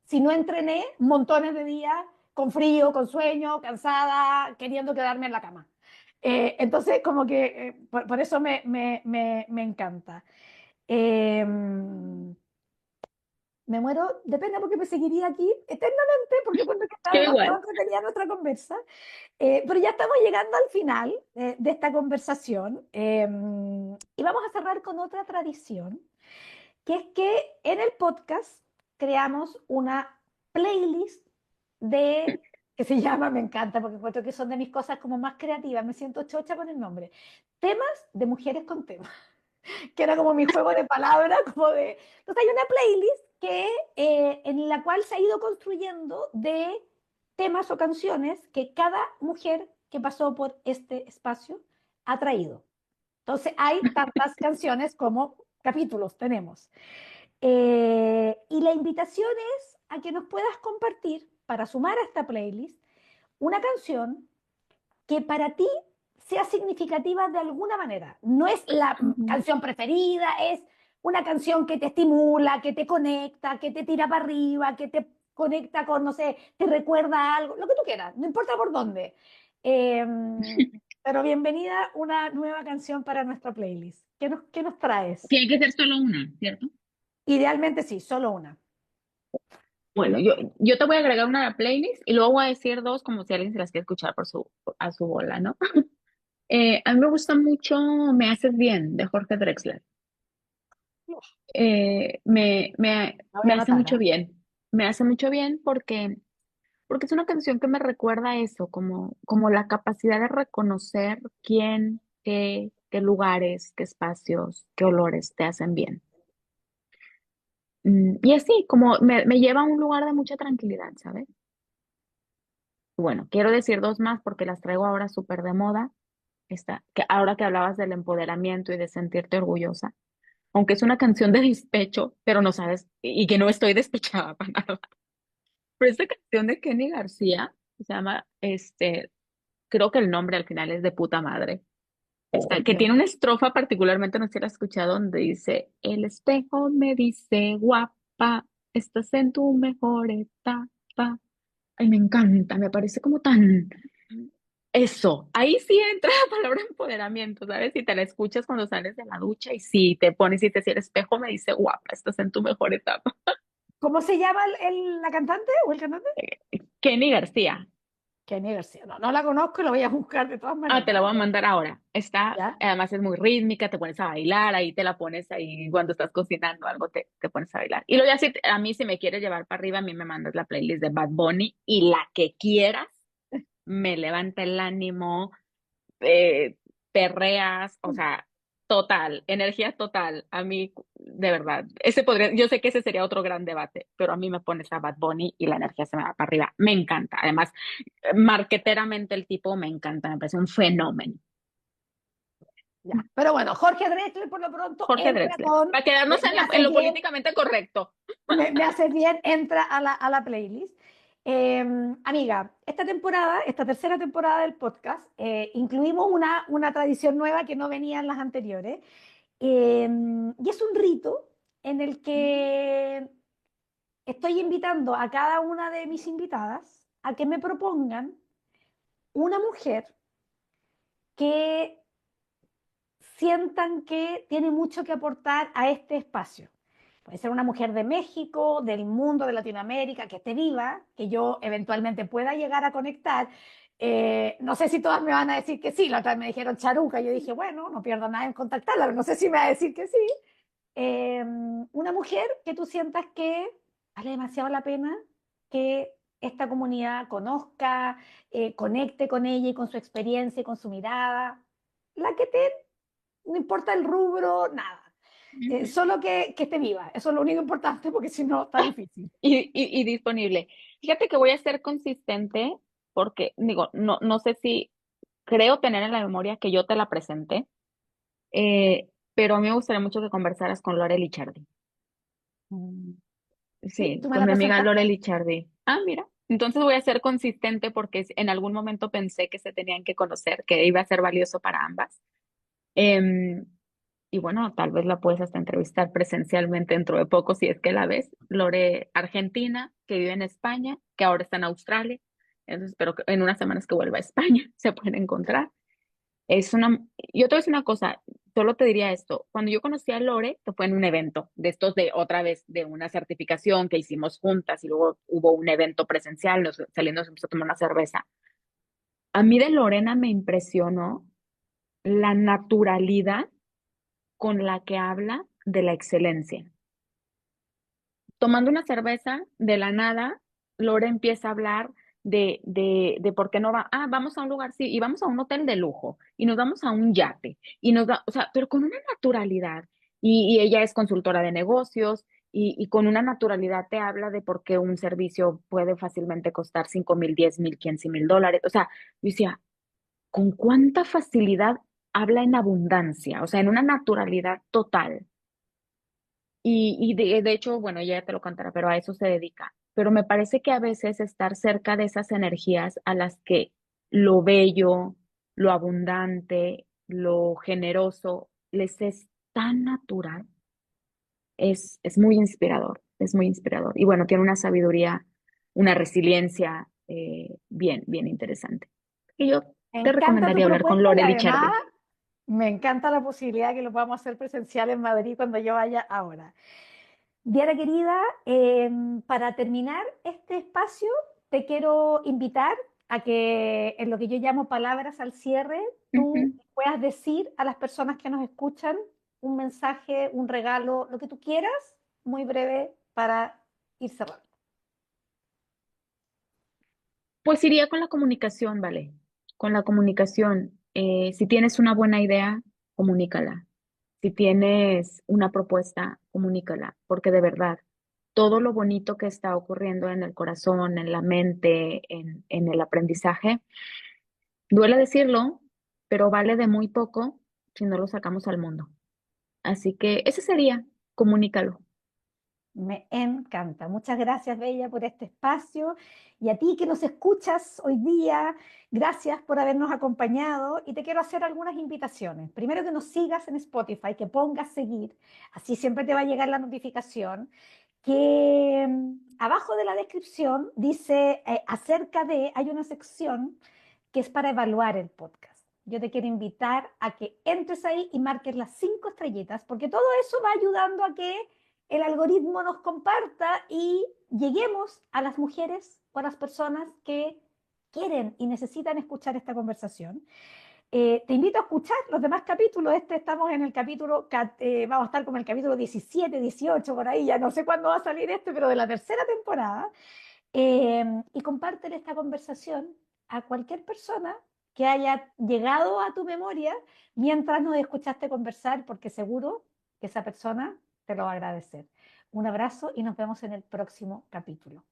si no entrené montones de días con frío, con sueño, cansada, queriendo quedarme en la cama. Entonces, como que por eso me encanta. Eh, Me muero de pena porque me seguiría aquí eternamente, porque cuando que está Yo demasiado igual. entretenida nuestra conversa. Pero ya estamos llegando al final de esta conversación y vamos a cerrar con otra tradición, que es que en el podcast creamos una playlist de, que se llama, me encanta porque encuentro que son de mis cosas como más creativas, me siento chocha con el nombre, temas de mujeres con temas, que era como mi juego de palabras, como de... Entonces hay una playlist en la cual se ha ido construyendo de temas o canciones que cada mujer que pasó por este espacio ha traído. Entonces hay tantas canciones como capítulos tenemos. Y la invitación es a que nos puedas compartir, para sumar a esta playlist, una canción que para ti sea significativa de alguna manera. No es la Ujú. canción preferida, es una canción que te estimula, que te conecta, que te tira para arriba, que te conecta con, no sé, te recuerda algo, lo que tú quieras, no importa por dónde. Eh, Pero bienvenida una nueva canción para nuestra playlist. Qué nos traes? Tiene que ser solo una, ¿cierto? Idealmente sí, solo una. Bueno, yo te voy a agregar una a la playlist y luego voy a decir dos como si alguien se las quiere escuchar a su bola, ¿no? A mí me gusta mucho Me Haces Bien de Jorge Drexler. Eh, me, me, La voy me a hace anotar, mucho ¿ah? bien. Me hace mucho bien porque es una canción que me recuerda eso, como la capacidad de reconocer quién, qué lugares, qué espacios, qué olores te hacen bien. Y así, como me lleva a un lugar de mucha tranquilidad, ¿sabes? Bueno, quiero decir dos más porque las traigo ahora súper de moda. Ahora que hablabas del empoderamiento y de sentirte orgullosa, aunque es una canción de despecho, pero no sabes, y que no estoy despechada para nada. Pero esta canción de Kenny García se llama, creo que el nombre al final es de puta madre. Que Ya. tiene una estrofa particularmente, no sé si la has escuchado, donde dice, el espejo me dice, guapa, estás en tu mejor etapa. Ay, me encanta, me parece como tan... Eso, ahí sí entra la palabra empoderamiento, ¿sabes? Si te la escuchas cuando sales de la ducha y si te pones y te si el espejo me dice, guapa, estás en tu mejor etapa. ¿Cómo se llama la cantante o el cantante? Kenny García. Kenny García. No, no la conozco y la voy a buscar de todas Ah, te la maneras. voy a mandar ahora. ¿Ya? Además es muy rítmica, te pones a bailar, ahí te la pones ahí cuando estás cocinando algo, te pones a bailar. Y luego ya si a mí si me quieres llevar para arriba, a mí me mandas la playlist de Bad Bunny y la que quieras, me levanta el ánimo, eh, perreas, o sea, total, energía total. A mí, de verdad, yo sé que ese sería otro gran debate, pero a mí me pones a Bad Bunny y la energía se me va para arriba. Me encanta. Además, marqueteramente el tipo me encanta, me parece un fenómeno. Ya. Pero bueno, Jorge Drexler por lo pronto Jorge entra Drexler. con Para quedarnos Me en haces lo bien, políticamente correcto. me haces bien, entra a la playlist. Amiga, esta temporada, esta tercera temporada del podcast, incluimos una tradición nueva que no venía en las anteriores. Y es un rito en el que estoy invitando a cada una de mis invitadas a que me propongan una mujer que sientan que tiene mucho que aportar a este espacio. Puede ser una mujer de México, del mundo, de Latinoamérica, que esté viva, que yo eventualmente pueda llegar a conectar. No sé si todas me van a decir que sí, la otra vez me dijeron Charuca, yo dije, bueno, no pierdo nada en contactarla, pero no sé si me va a decir que sí. Una mujer que tú sientas que vale demasiado la pena que esta comunidad conozca, conecte con ella y con su experiencia y con su mirada, la que te, no importa el rubro, nada. Solo que esté viva, eso es lo único importante porque si no está difícil. Y disponible. Fíjate que voy a ser consistente porque, digo, no sé si creo tener en la memoria que yo te la presenté, pero a mí me gustaría mucho que conversaras con Lore Lichardi. Mm. Sí, Sí, tú me con la mi amiga Lore presentaste. Lichardi. Ah, mira. Entonces voy a ser consistente porque en algún momento pensé que se tenían que conocer, que iba a ser valioso para ambas. Em, y bueno, tal vez la puedes hasta entrevistar presencialmente dentro de poco si es que la ves. Lore Argentina, que vive en España, que ahora está en Australia. Entonces espero que en unas semanas que vuelva a España se pueden encontrar. Yo te voy a decir una cosa, solo te diría esto. Cuando yo conocí a Lore, que fue en un evento de estos de otra vez, de una certificación que hicimos juntas y luego hubo un evento presencial, saliendo nos empezó a tomar una cerveza. A mí de Lorena me impresionó la naturalidad con la que habla de la excelencia. Tomando una cerveza, de la nada, Lore empieza a hablar de por qué no va, vamos a un lugar, sí, y vamos a un hotel de lujo, y nos vamos a un yate, o sea, pero con una naturalidad, y ella es consultora de negocios, y con una naturalidad te habla de por qué un servicio puede fácilmente costar 5,000, 10,000, $15,000, o sea, yo decía, ¿con cuánta facilidad habla en abundancia? O sea, en una naturalidad total. Y de hecho, bueno, ella ya te lo contará, pero a eso se dedica. Pero me parece que a veces estar cerca de esas energías a las que lo bello, lo abundante, lo generoso les es tan natural, es muy inspirador, es muy inspirador. Y bueno, tiene una sabiduría, una resiliencia bien interesante. Y yo Me te encanta tu recomendaría hablar con propuesta y Lore además Richardi. me encanta la posibilidad que lo podamos hacer presencial en Madrid cuando yo vaya ahora. Diana querida, para terminar este espacio, te quiero invitar a que en lo que yo llamo palabras al cierre, tú Ujú. puedas decir a las personas que nos escuchan un mensaje, un regalo, lo que tú quieras, muy breve para ir cerrando. Pues iría con la comunicación, ¿vale? Con la comunicación. Si tienes una buena idea, comunícala. Si tienes una propuesta, comunícala, porque de verdad, todo lo bonito que está ocurriendo en el corazón, en la mente, en el aprendizaje, duele decirlo, pero vale de muy poco si no lo sacamos al mundo. Así que ese sería, comunícalo. Me encanta. Muchas gracias, Bella, por este espacio. Y a ti que nos escuchas hoy día, gracias por habernos acompañado. Y te quiero hacer algunas invitaciones. Primero, que nos sigas en Spotify, que pongas seguir. Así siempre te va a llegar la notificación. Que abajo de la descripción dice acerca de, hay una sección que es para evaluar el podcast. Yo te quiero invitar a que entres ahí y marques las 5 estrellitas, porque todo eso va ayudando a que el algoritmo nos comparta y lleguemos a las mujeres o a las personas que quieren y necesitan escuchar esta conversación. Te invito a escuchar los demás capítulos. Estamos en el capítulo, vamos a estar como en el capítulo 17, 18, por ahí, ya no sé cuándo va a salir este, pero de la tercera temporada. Y compártele esta conversación a cualquier persona que haya llegado a tu memoria mientras nos escuchaste conversar, porque seguro que esa persona te lo va a agradecer. Un abrazo y nos vemos en el próximo capítulo.